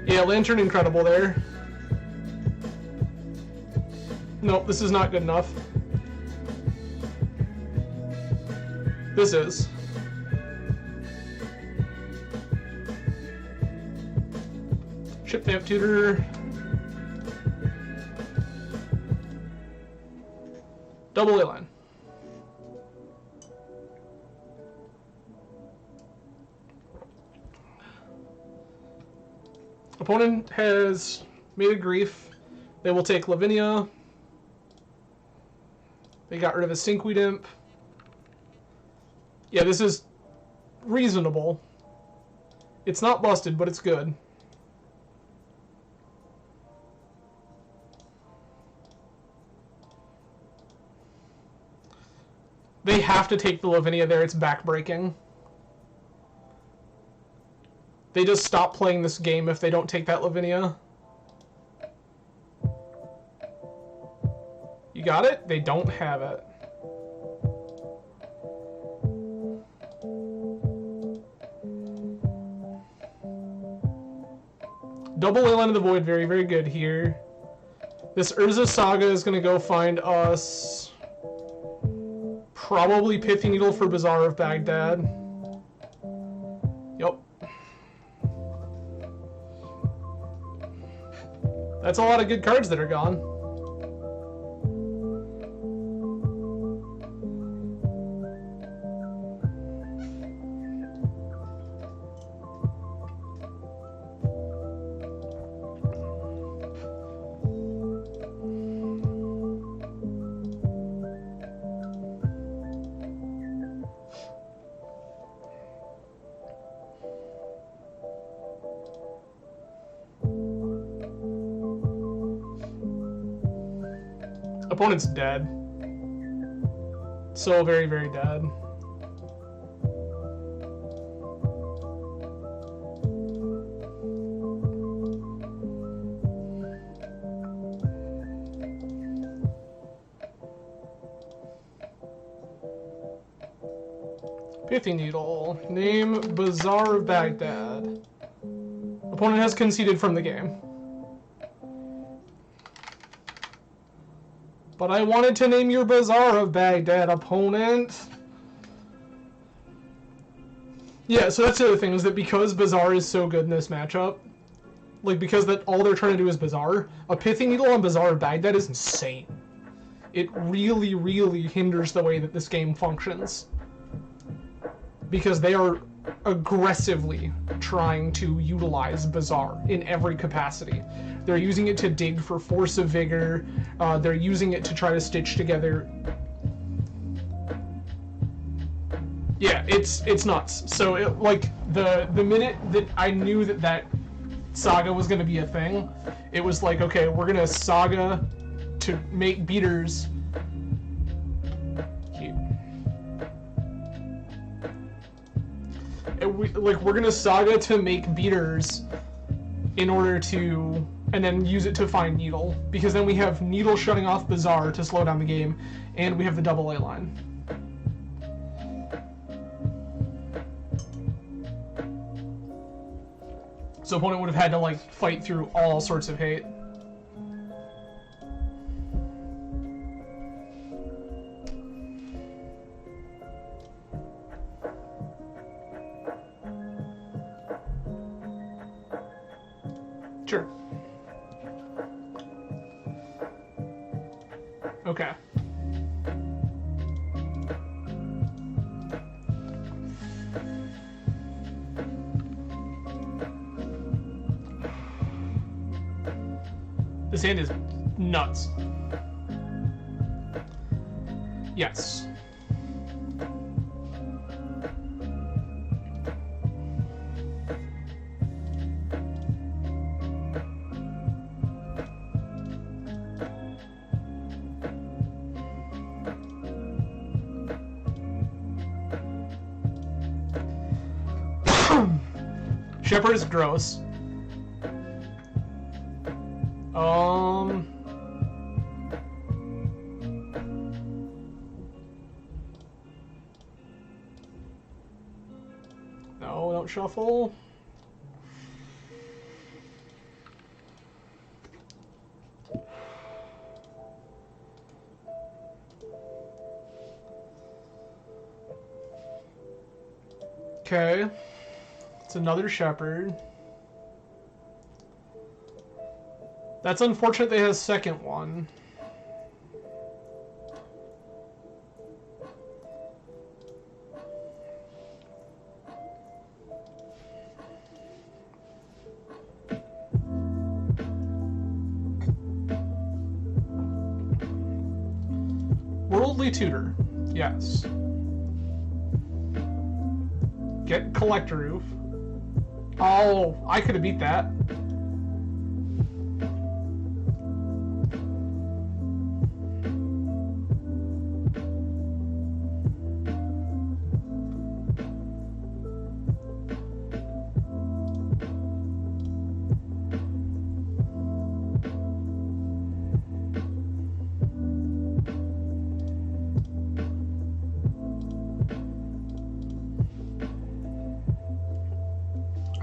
Yeah, Lantern incredible there. Nope, this is not good enough. This is. Chip Vamp Tutor. Double A line. Opponent has made a grief. They will take Lavinia. They got rid of a Sinkweed Imp. Yeah, this is reasonable. It's not busted, but it's good. They have to take the Lavinia there. It's backbreaking. They just stop playing this game if they don't take that Lavinia. You got it? They don't have it. Double Leyline of the Void, very, very good here. This Urza Saga is going to go find us probably Pithy Needle for Bazaar of Baghdad. Yep. That's a lot of good cards that are gone. Opponent's dead. So very, very dead. Pithy Needle. Name Bazaar of Baghdad. Opponent has conceded from the game. But I wanted to name your Bazaar of Baghdad, opponent. Yeah, so that's the other thing, is that because Bazaar is so good in this matchup, like, because that all they're trying to do is Bazaar, a Pithy Needle on Bazaar of Baghdad is insane. It really, really hinders the way that this game functions. Because they are aggressively trying to utilize Bazaar in every capacity. They're using it to dig for Force of Vigor. They're using it to try to stitch together. Yeah, it's nuts. So like the minute that I knew that Saga was going to be a thing, it was like, okay, we're going to Saga to make beaters. We're gonna Saga to make beaters in order to, and then use it to find Needle, because then we have Needle shutting off Bazaar to slow down the game, and we have the double A line. So opponent would have had to like fight through all sorts of hate. Sure. Okay. This hand is nuts. Yes. Shepherd is gross. No, don't shuffle. Okay. It's another Shepherd. That's unfortunate they had a second one. Worldly Tutor. Yes. Get Collector Roof. Oh, I could have beat that.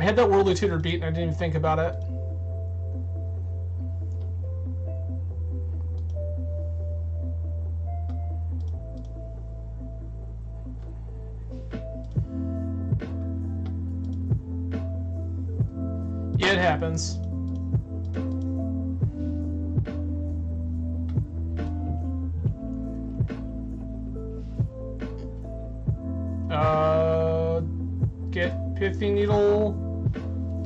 I had that Worldly Tutor beat and I didn't even think about it. Yeah, it happens. Get Pithy Needle,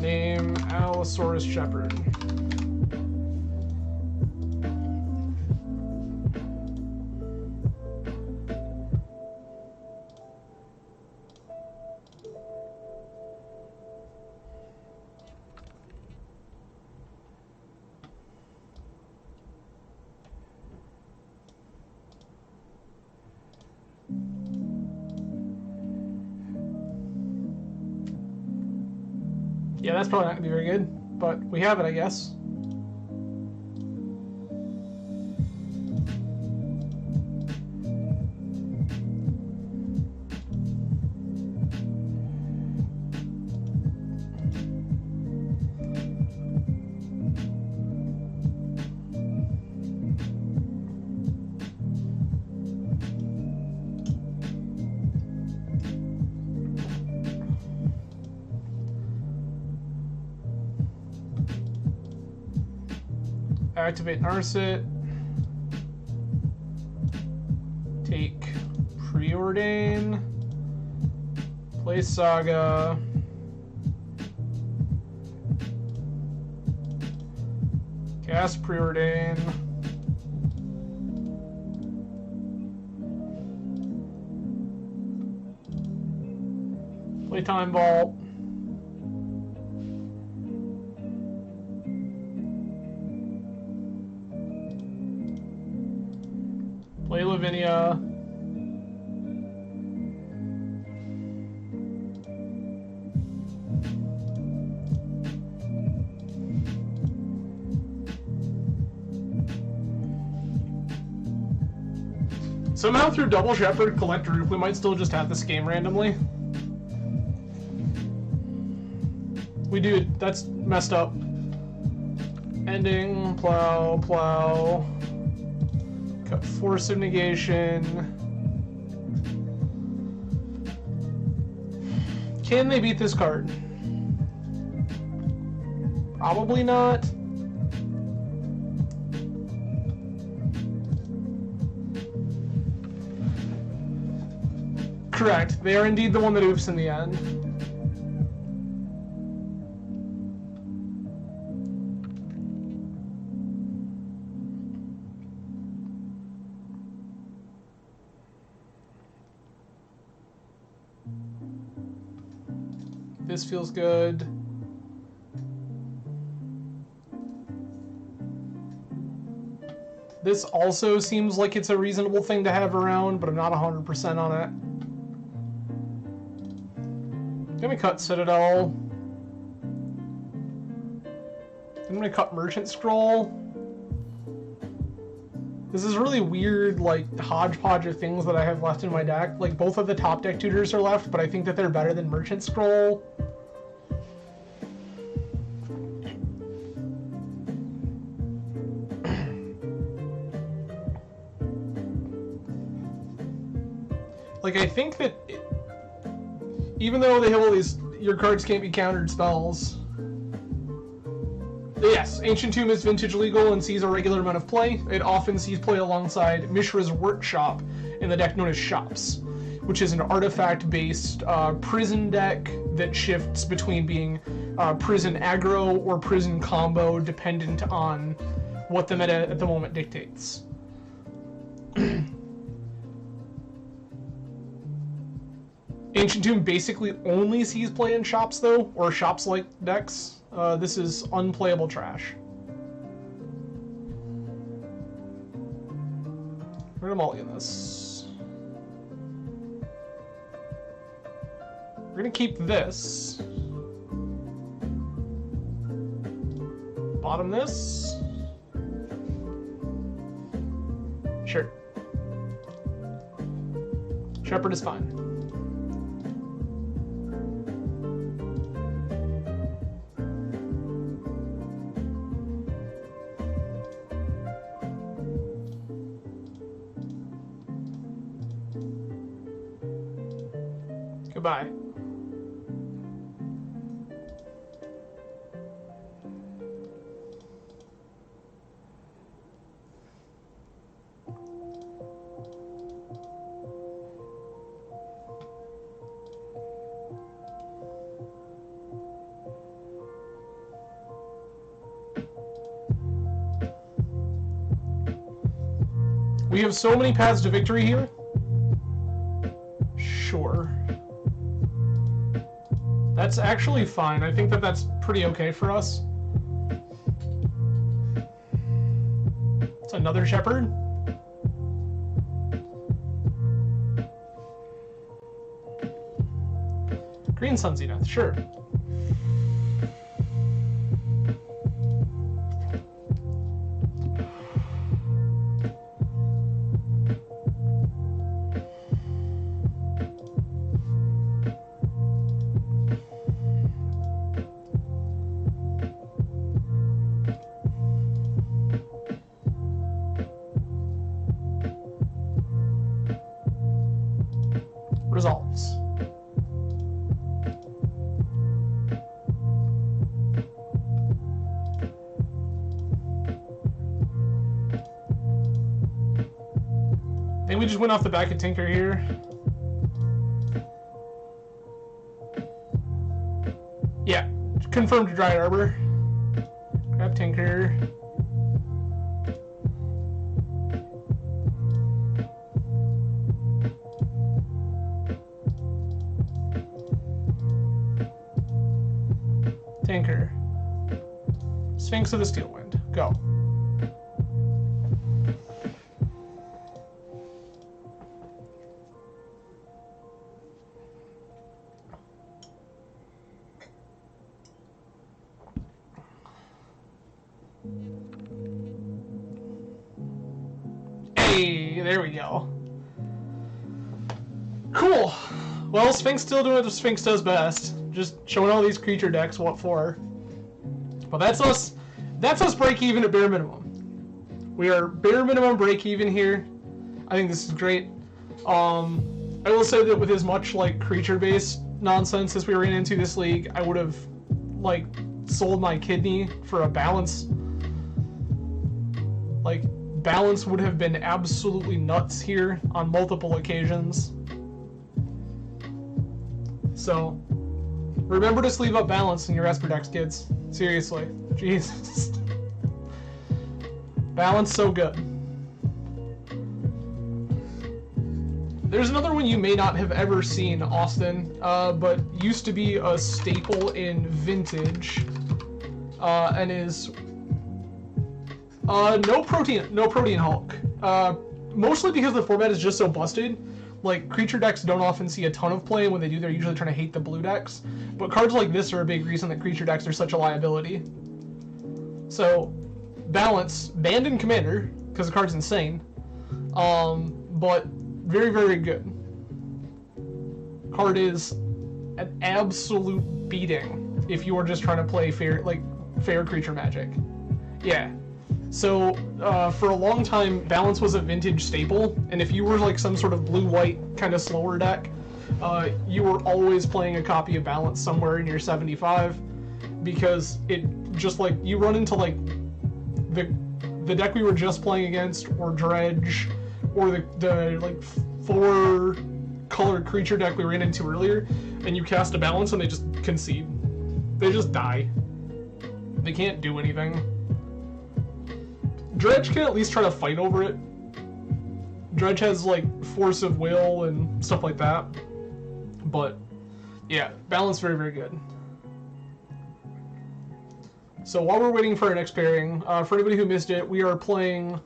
name Allosaurus Shepherd. Yeah, that's probably not going to be very good, but we have it, I guess. Activate Narset. Take Preordain. Play Saga. Cast Preordain. Play Time Vault. Play Lavinia. Somehow through Double Shepherd, Collect Root, we might still just have this game randomly. We do, that's messed up. Ending, plow, plow. Cut Force of Negation. Can they beat this card? Probably not. Correct. They are indeed the one that oops in the end. This feels good. This also seems like it's a reasonable thing to have around, but I'm not 100% on it. I'm gonna cut Citadel. I'm gonna cut Merchant Scroll. This is really weird, like, hodgepodge of things that I have left in my deck. Like, both of the top deck tutors are left, but I think that they're better than Merchant Scroll. Like, I think that even though they have all these, your cards can't be countered spells. Yes, Ancient Tomb is vintage legal and sees a regular amount of play. It often sees play alongside Mishra's Workshop in the deck known as Shops, which is an artifact-based prison deck that shifts between being prison aggro or prison combo, dependent on what the meta at the moment dictates. Ancient Tomb basically only sees play in Shops, though, or Shops-like decks. This is unplayable trash. We're gonna mulligan this. We're gonna keep this. Bottom this. Sure. Shepherd is fine. Goodbye. We have so many paths to victory here. Sure. That's actually fine. I think that that's pretty okay for us. It's another shepherd. Green Sun Zenith, sure. Resolves. I think we just went off the back of Tinker here. Yeah, confirmed Dryad Arbor. Grab Tinker. Tinker. Sphinx of the Steel Wind. Go. Hey, there we go. Cool. Well, Sphinx still doing what Sphinx does best. Just showing all these creature decks what for. But that's us. That's us break even at bare minimum. We are bare minimum break even here. I think this is great. I will say that with as much like creature based nonsense as we ran into this league, I would have like sold my kidney for a balance. Like balance would have been absolutely nuts here on multiple occasions. So remember to sleeve up balance in your Esper decks, kids. Seriously. Jesus. Balance so good. There's another one you may not have ever seen, Austin, but used to be a staple in Vintage, and is no Protean Hulk. Mostly because the format is just so busted. Like, creature decks don't often see a ton of play, and when they do, they're usually trying to hate the blue decks. But cards like this are a big reason that creature decks are such a liability. So, balance, banned in Commander, because the card's insane, but very, very good. Card is an absolute beating if you are just trying to play fair creature magic. Yeah. So, for a long time, balance was a Vintage staple, and if you were like some sort of blue-white kind of slower deck, you were always playing a copy of balance somewhere in your 75, because it just like, you run into like the deck we were just playing against, or Dredge, or the like 4-color creature deck we ran into earlier, and you cast a balance and they just concede. They just die. They can't do anything. Dredge can at least try to fight over it. Dredge has like force of will and stuff like that. But yeah, balance very, very good. So while we're waiting for our next pairing, for anybody who missed it, we are playing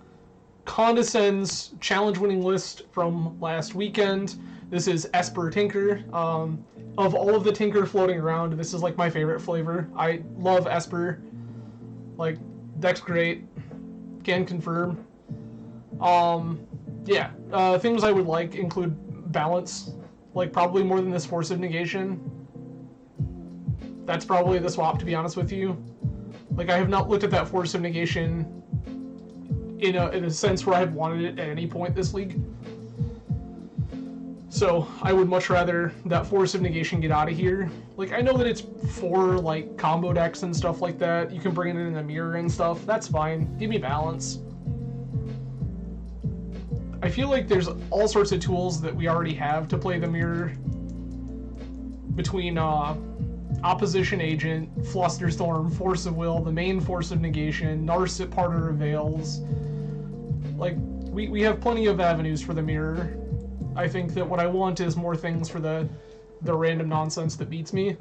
Condescend's challenge winning list from last weekend. This is Esper Tinker. Of all of the Tinker floating around, this is like my favorite flavor. I love Esper. Like, deck's great. Can confirm. Yeah, things I would like include balance, like probably more than this force of negation. That's probably the swap, to be honest with you. Like, I have not looked at that force of negation in a sense where I have wanted it at any point this league. So I would much rather that Force of Negation get out of here. Like, I know that it's for, like, combo decks and stuff like that. You can bring it in a mirror and stuff. That's fine. Give me balance. I feel like there's all sorts of tools that we already have to play the mirror. Between, Opposition Agent, Flusterstorm, Force of Will, the main Force of Negation, Narset Parter of Veils. Like, we have plenty of avenues for the mirror. I think that what I want is more things for the random nonsense that beats me.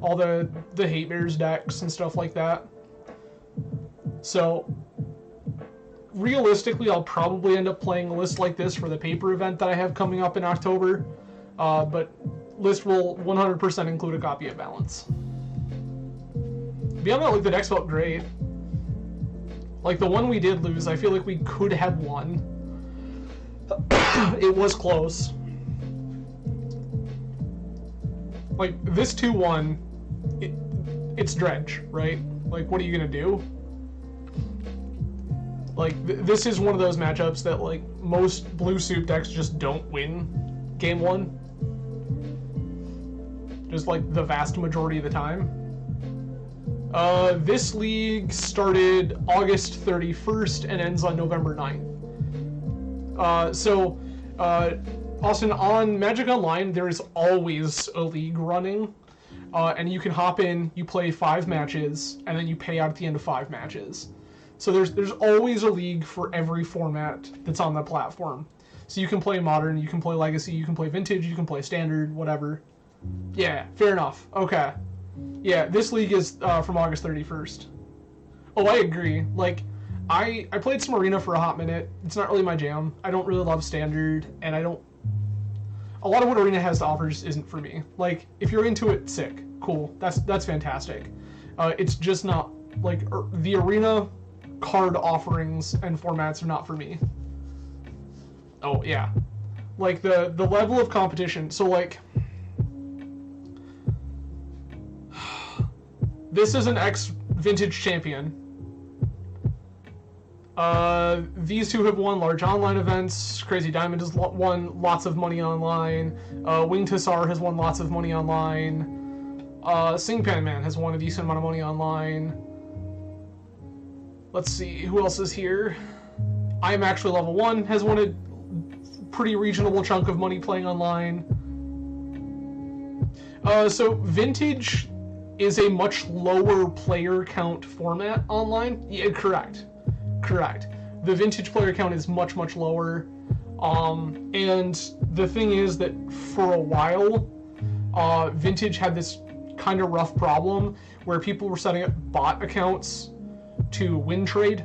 All the Hate Bears decks and stuff like that. So, realistically, I'll probably end up playing a list like this for the paper event that I have coming up in October. But list will 100% include a copy of Balance. Beyond that, like, the decks felt great. Like, the one we did lose, I feel like we could have won. It was close. Like, this 2-1, it's Dredge, right? Like, what are you gonna do? Like, this is one of those matchups that, like, most blue soup decks just don't win game 1. Just, like, the vast majority of the time. This league started August 31st and ends on November 9th. Austin, on Magic Online, there is always a league running, and you can hop in, you play 5 matches, and then you pay out at the end of 5 matches. So there's always a league for every format that's on the platform. So you can play Modern, you can play Legacy, you can play Vintage, you can play Standard, whatever. Yeah, fair enough. Okay. Yeah, this league is from August 31st. Oh, I agree. Like, I played some Arena for a hot minute. It's not really my jam. I don't really love Standard, and a lot of what Arena has to offer just isn't for me. Like, if you're into it, sick. Cool. That's fantastic. It's just not, like, the Arena card offerings and formats are not for me. Oh, yeah. Like, the level of competition. So, like, this is an ex-Vintage champion. These two have won large online events. Crazy Diamond has won lots of money online. Winged Hussar has won lots of money online. Singpan Man has won a decent amount of money online. Let's see, who else is here? I Am Actually Level 1 has won a pretty reasonable chunk of money playing online. So Vintage is a much lower player count format online. Yeah, correct. The Vintage player count is much, much lower. And the thing is that for a while, Vintage had this kind of rough problem where people were setting up bot accounts to win trade.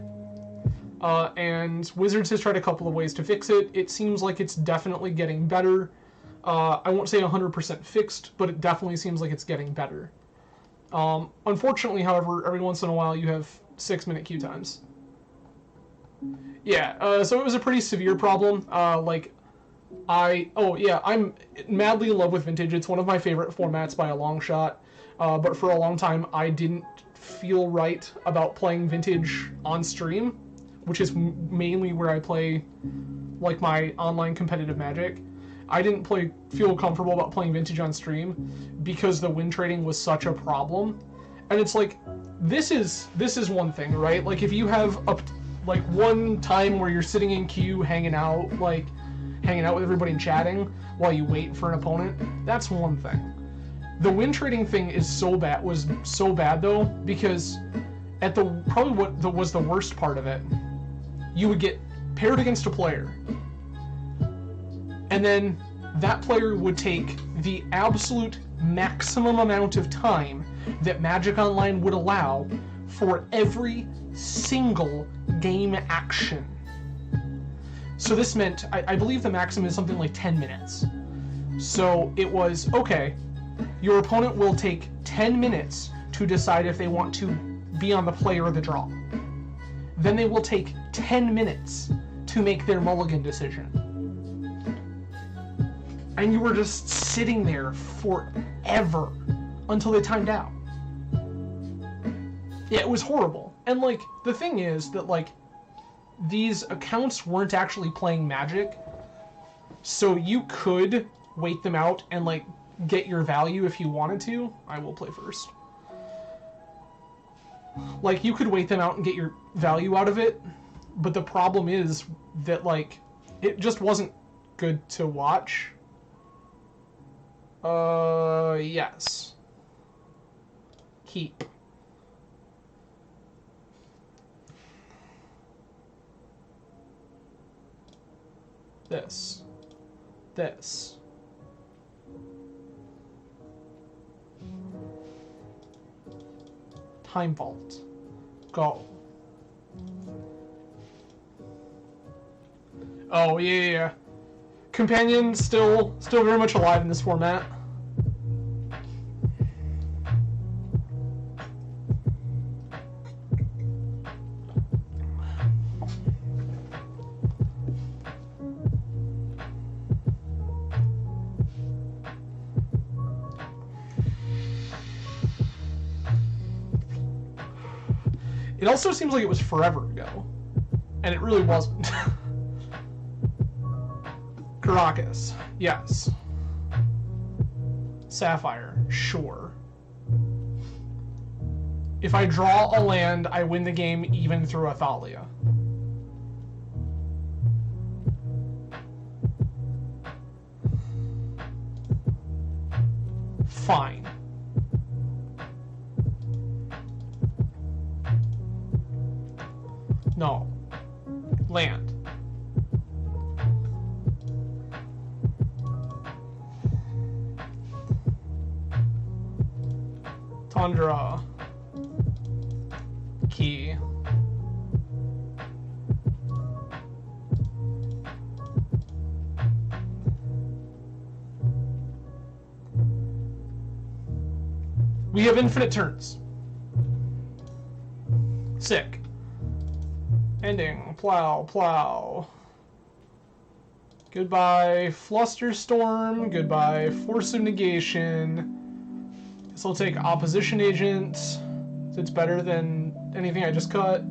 And Wizards has tried a couple of ways to fix it. It seems like it's definitely getting better. I won't say 100% fixed, but it definitely seems like it's getting better. Unfortunately, however, every once in a while you have 6-minute queue times. Yeah, so it was a pretty severe problem. I'm madly in love with Vintage. It's one of my favorite formats by a long shot. But for a long time, I didn't feel right about playing Vintage on stream, which is mainly where I play, like, my online competitive Magic. I didn't feel comfortable about playing Vintage on stream because the win trading was such a problem. And it's like, this is one thing, right? Like, if you have one time where you're sitting in queue hanging out with everybody and chatting while you wait for an opponent, that's one thing. The win trading thing was so bad though, because what was the worst part of it, you would get paired against a player, and then that player would take the absolute maximum amount of time that Magic Online would allow for every single game action. So this meant, I believe the maximum is something like 10 minutes. So it was, okay, your opponent will take 10 minutes to decide if they want to be on the play or the draw. Then they will take 10 minutes to make their mulligan decision. And you were just sitting there forever until they timed out. Yeah, it was horrible. And, like, the thing is that, like, these accounts weren't actually playing Magic. So you could wait them out and like get your value if you wanted to. I will play first. Like, you could wait them out and get your value out of it, but the problem is that, like, it just wasn't good to watch. Yes. Keep. This. This. Time Vault. Go. Oh, yeah. Companion still very much alive in this format. It also seems like it was forever ago, and it really wasn't. Caracas, yes. Sapphire, sure. If I draw a land, I win the game even through Athalia. Fine. No. Land. Tundra. Key. We have infinite turns. Sick. Ending. Plow, plow. Goodbye, Flusterstorm. Goodbye, Force of Negation. Guess I'll take Opposition Agent. It's better than anything I just cut.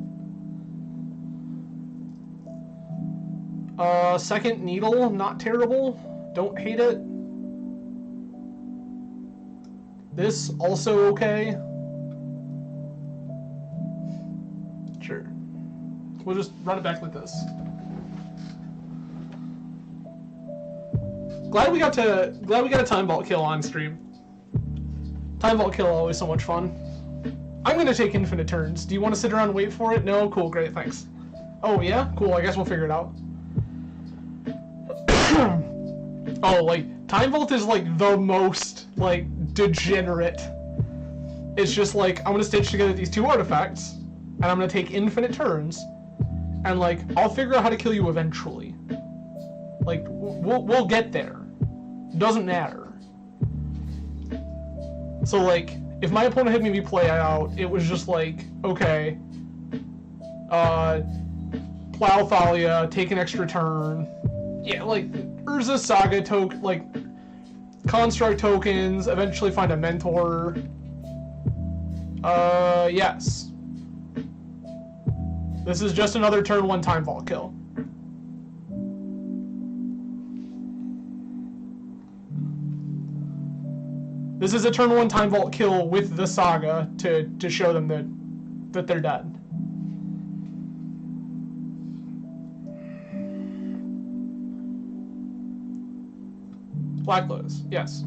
Second Needle, not terrible. Don't hate it. This, also okay. Sure. We'll just run it back like this. Glad we got a Time Vault kill on stream. Time Vault kill always so much fun. I'm gonna take infinite turns. Do you want to sit around and wait for it? No? Cool, great, thanks. Oh yeah? Cool, I guess we'll figure it out. Oh, like, Time Vault is like the most, like, degenerate. It's just like, I'm gonna stitch together these two artifacts, and I'm gonna take infinite turns, and like, I'll figure out how to kill you eventually. Like, we'll get there. Doesn't matter. So like, if my opponent had maybe play out, it was just like, okay, Plow Thalia, take an extra turn. Yeah, like, Urza Saga like, construct tokens, eventually find a mentor. Yes. This is just another turn 1 Time Vault kill. This is a turn 1 Time Vault kill with the Saga to show them that they're dead. Black Lotus, yes.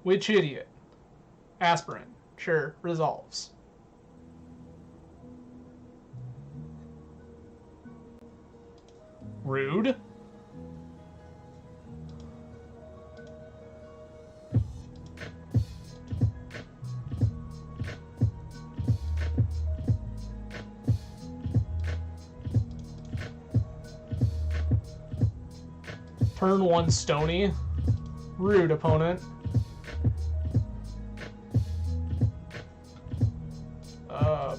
Which idiot? Aspirin, sure, resolves. Rude. Turn 1 Stony. Rude, opponent.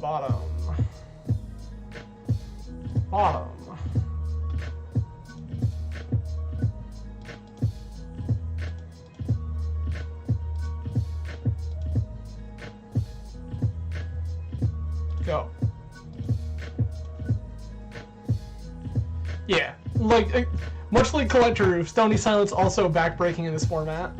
Bottom. Bottom. Go. Yeah, like, much like Collector Roof, Stony Silence also backbreaking in this format.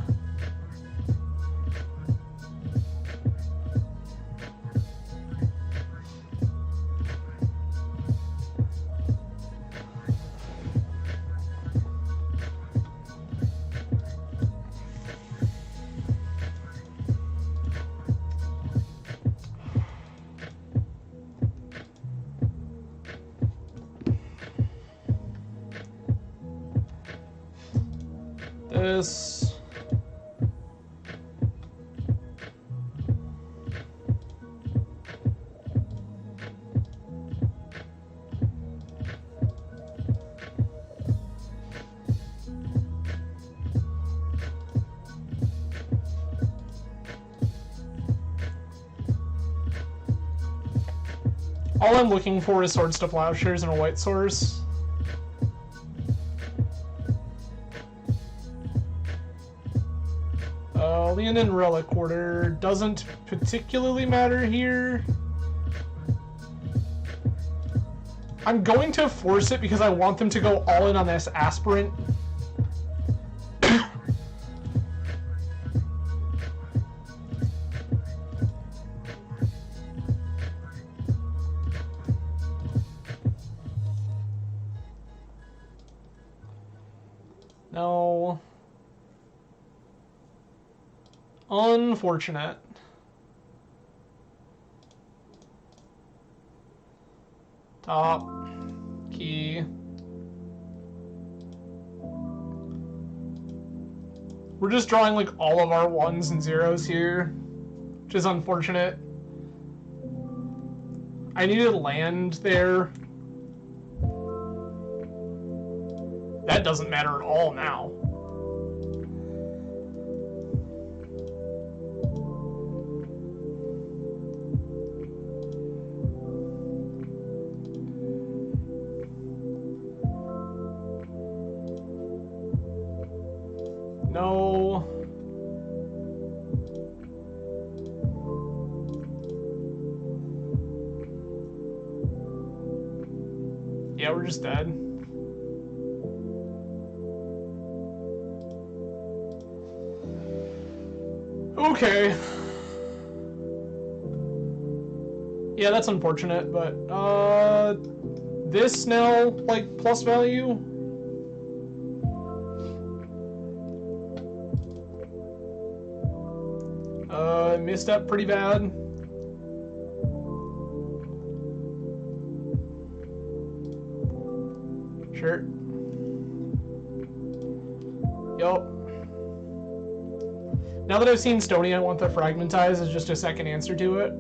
This. All I'm looking for is Swords to Plowshares and a white source. Leon in Relic Order doesn't particularly matter here. I'm going to force it because I want them to go all in on this Aspirant. No. Unfortunate. Top. Key. We're just drawing like all of our 1s and 0s here, which is unfortunate. I needed land there. That doesn't matter at all now. No. Yeah, we're just dead. Okay. Yeah, that's unfortunate, but this now like plus value. Missed up pretty bad. Sure. Yup. Now that I've seen Stony, I want the Fragmentize as just a second answer to it.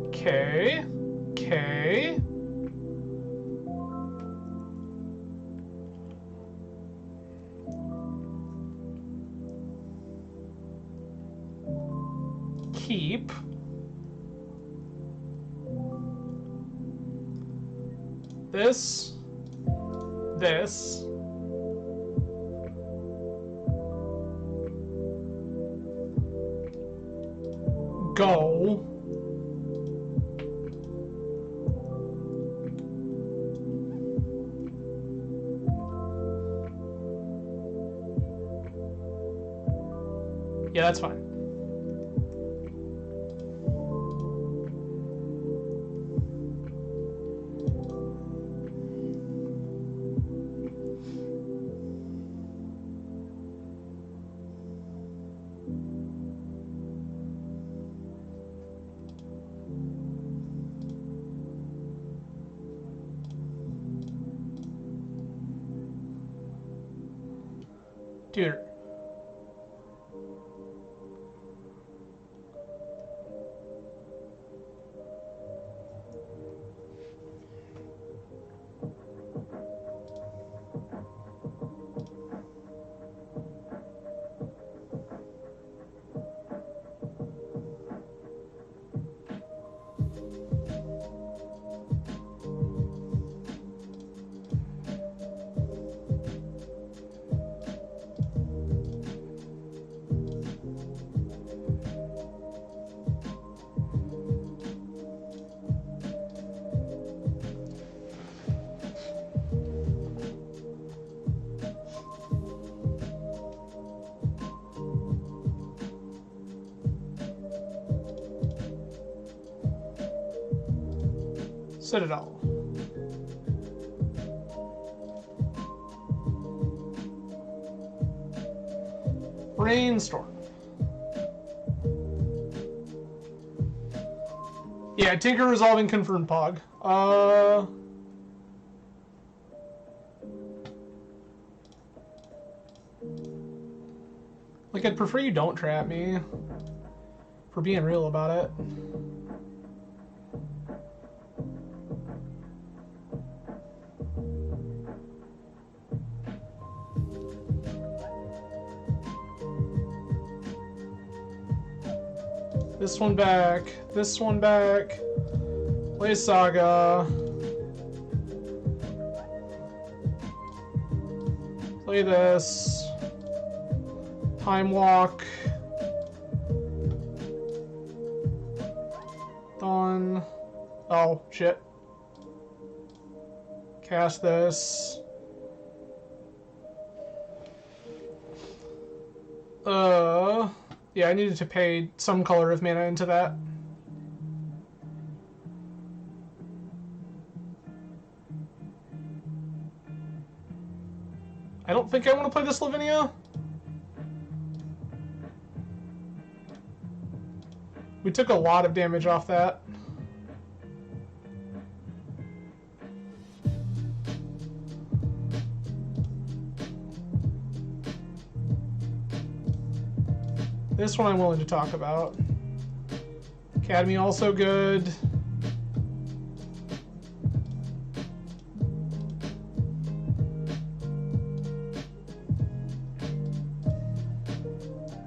Okay. Okay. Keep. This. This. Go. Yeah, that's fine. Dude. Citadel. Brainstorm. Yeah, Tinker resolving confirmed Pog. Like, I'd prefer you don't trap me. For being real about it. This one back. This one back. Play Saga. Play this. Time Walk. Done. Oh, shit. Cast this. Yeah, I needed to pay some color of mana into that. I don't think I want to play this Lavinia. We took a lot of damage off that. This one I'm willing to talk about. Academy also good.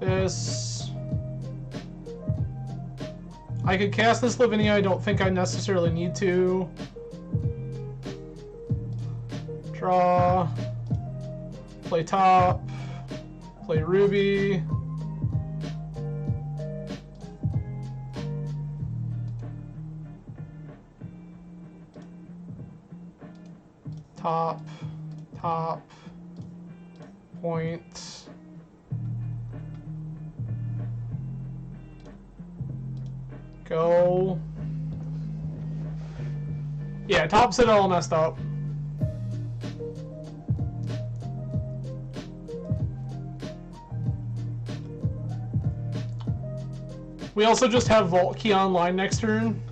This. I could cast this Lavinia. I don't think I necessarily need to. Draw. Play top. Play Ruby. Top, top, point. Go. Yeah, top Citadel messed up. We also just have Vault Key online next turn.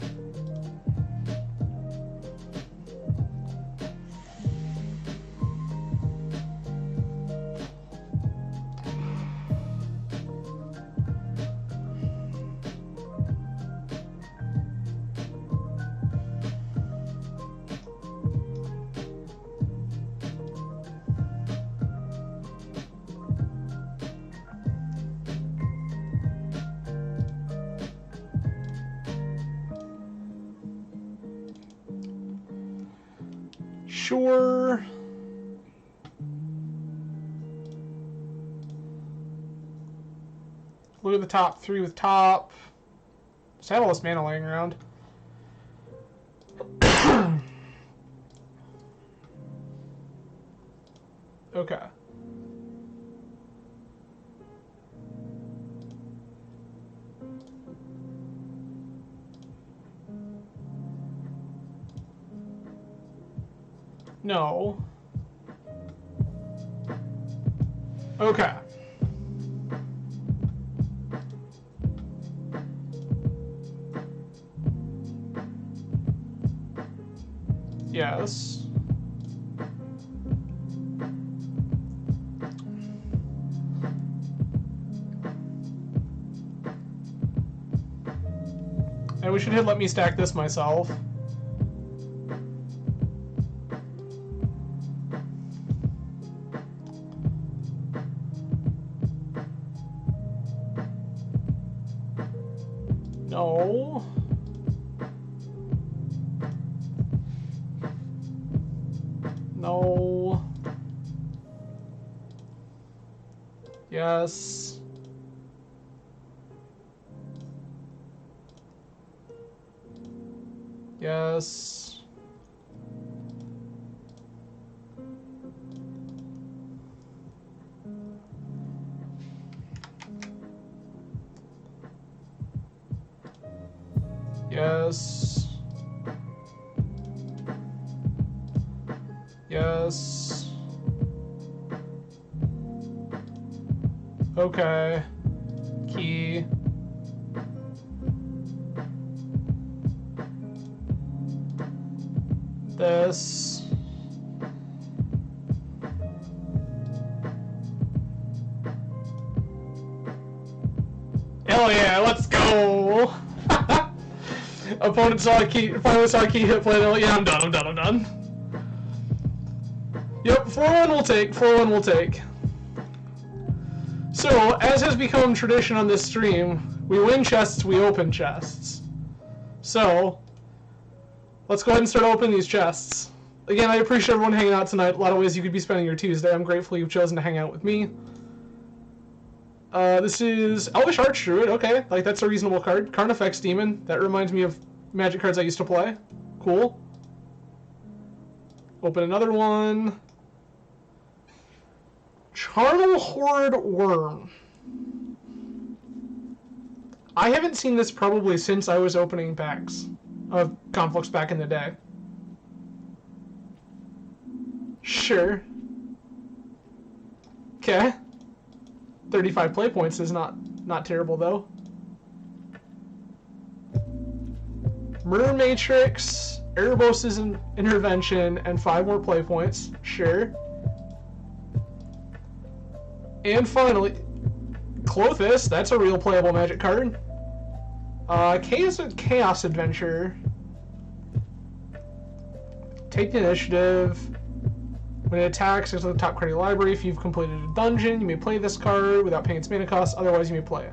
Sure. Look at the top three with top. Just have all this mana laying around. Okay. No. Okay. Yes. And we should hit let me stack this myself. No. No. Yes. Yes. Yes. this. Okay. Key. This. Hell yeah, let's go! Opponent saw a key, finally saw a key hit play. Yeah, I'm done. Yep, 4-1 will take, 4-1 will take. So, as has become tradition on this stream, we win chests, we open chests. So, let's go ahead and start opening these chests. Again, I appreciate everyone hanging out tonight. A lot of ways you could be spending your Tuesday. I'm grateful you've chosen to hang out with me. This is Elvish Archdruid. Okay, like that's a reasonable card. Carnifex Demon. That reminds me of Magic cards I used to play. Cool. Open another one. Charnel Horde Worm. I haven't seen this probably since I was opening packs of Conflux back in the day. Sure. Okay. 35 play points is not terrible though. Murder Matrix, Erebos' Intervention, and 5 more play points. Sure. And finally, Clothis, that's a real playable Magic card. Chaos Adventure. Take the initiative. When it attacks, it's at the top card of your library. If you've completed a dungeon, you may play this card without paying its mana cost, otherwise you may play it.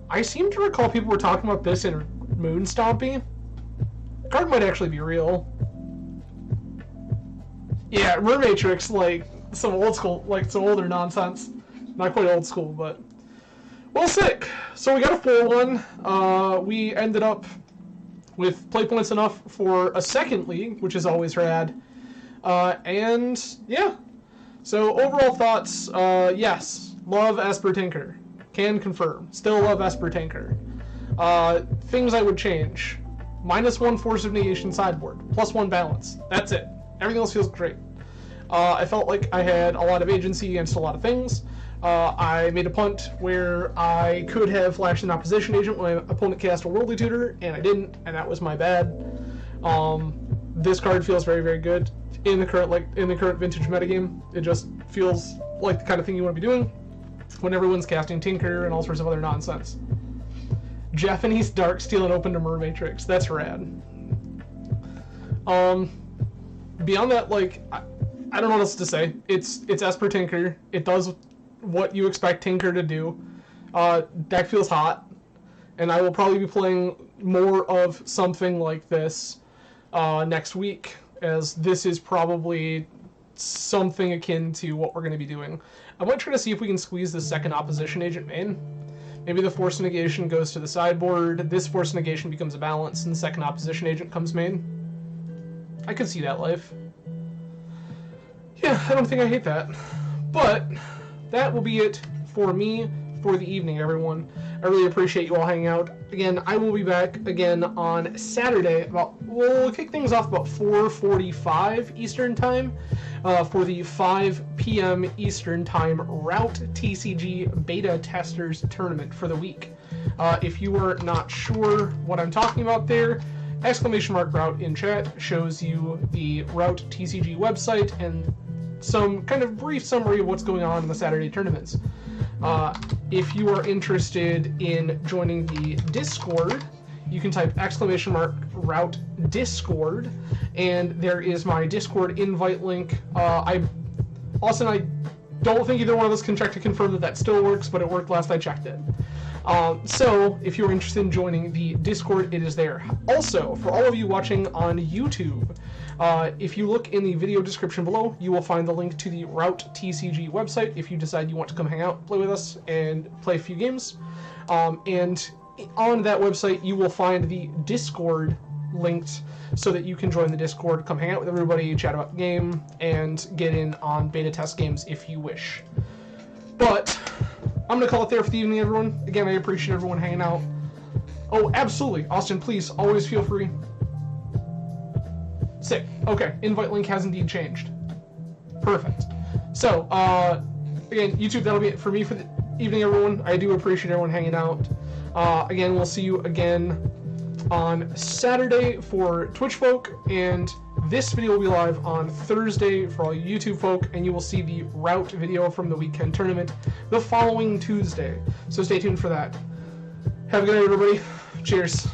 I seem to recall people were talking about this in Moonstompy. The card might actually be real. Yeah, Mermatrix, like some old school, like some older nonsense. Not quite old school, but... Well, sick! So we got a 4-1. We ended up with play points enough for a second league, which is always rad. And yeah, so overall thoughts, yes, love Esper Tinker, can confirm, still love Esper Tinker. Things I would change, -1 Force of Negation sideboard, +1 balance, that's it, everything else feels great. I felt like I had a lot of agency against a lot of things. I made a punt where I could have flashed an opposition agent when my opponent cast a Worldly Tutor, and I didn't, and that was my bad. This card feels very, very good. In the current vintage metagame, it just feels like the kind of thing you want to be doing when everyone's casting Tinker and all sorts of other nonsense. Japanese Darksteel and open to Mermatrix. That's rad. Beyond that, like, I don't know what else to say. It's Esper Tinker. It does what you expect Tinker to do. Deck feels hot, and I will probably be playing more of something like this next week, as this is probably something akin to what we're going to be doing. I might try to see if we can squeeze the second opposition agent main. Maybe the Force of Negation goes to the sideboard, this Force of Negation becomes a balance, and the second opposition agent comes main. I could see that life. Yeah, I don't think I hate that. But that will be it for me for the evening, everyone. I really appreciate you all hanging out. Again, I will be back again on Saturday. We'll kick things off about 4:45 Eastern Time for the 5 p.m. Eastern Time Route TCG Beta Testers Tournament for the week. If you are not sure what I'm talking about there, !Route in chat shows you the Route TCG website and some kind of brief summary of what's going on in the Saturday tournaments. If you are interested in joining the Discord, you can type !Route Discord, and there is my Discord invite link. Austin, I don't think either one of us can check to confirm that that still works, but it worked last I checked it. So, if you're interested in joining the Discord, it is there. Also, for all of you watching on YouTube, if you look in the video description below, you will find the link to the Route TCG website if you decide you want to come hang out, play with us, and play a few games. And on that website, you will find the Discord linked so that you can join the Discord, come hang out with everybody, chat about the game, and get in on beta test games if you wish. But I'm going to call it there for the evening, everyone. Again, I appreciate everyone hanging out. Oh, absolutely. Austin, please, always feel free. Sick. Okay, invite link has indeed changed. Perfect. So, again, YouTube, that'll be it for me for the evening, everyone. I do appreciate everyone hanging out. Again, we'll see you again on Saturday for Twitch folk, and this video will be live on Thursday for all you YouTube folk, and you will see the route video from the weekend tournament the following Tuesday. So stay tuned for that. Have a good night, everybody. Cheers.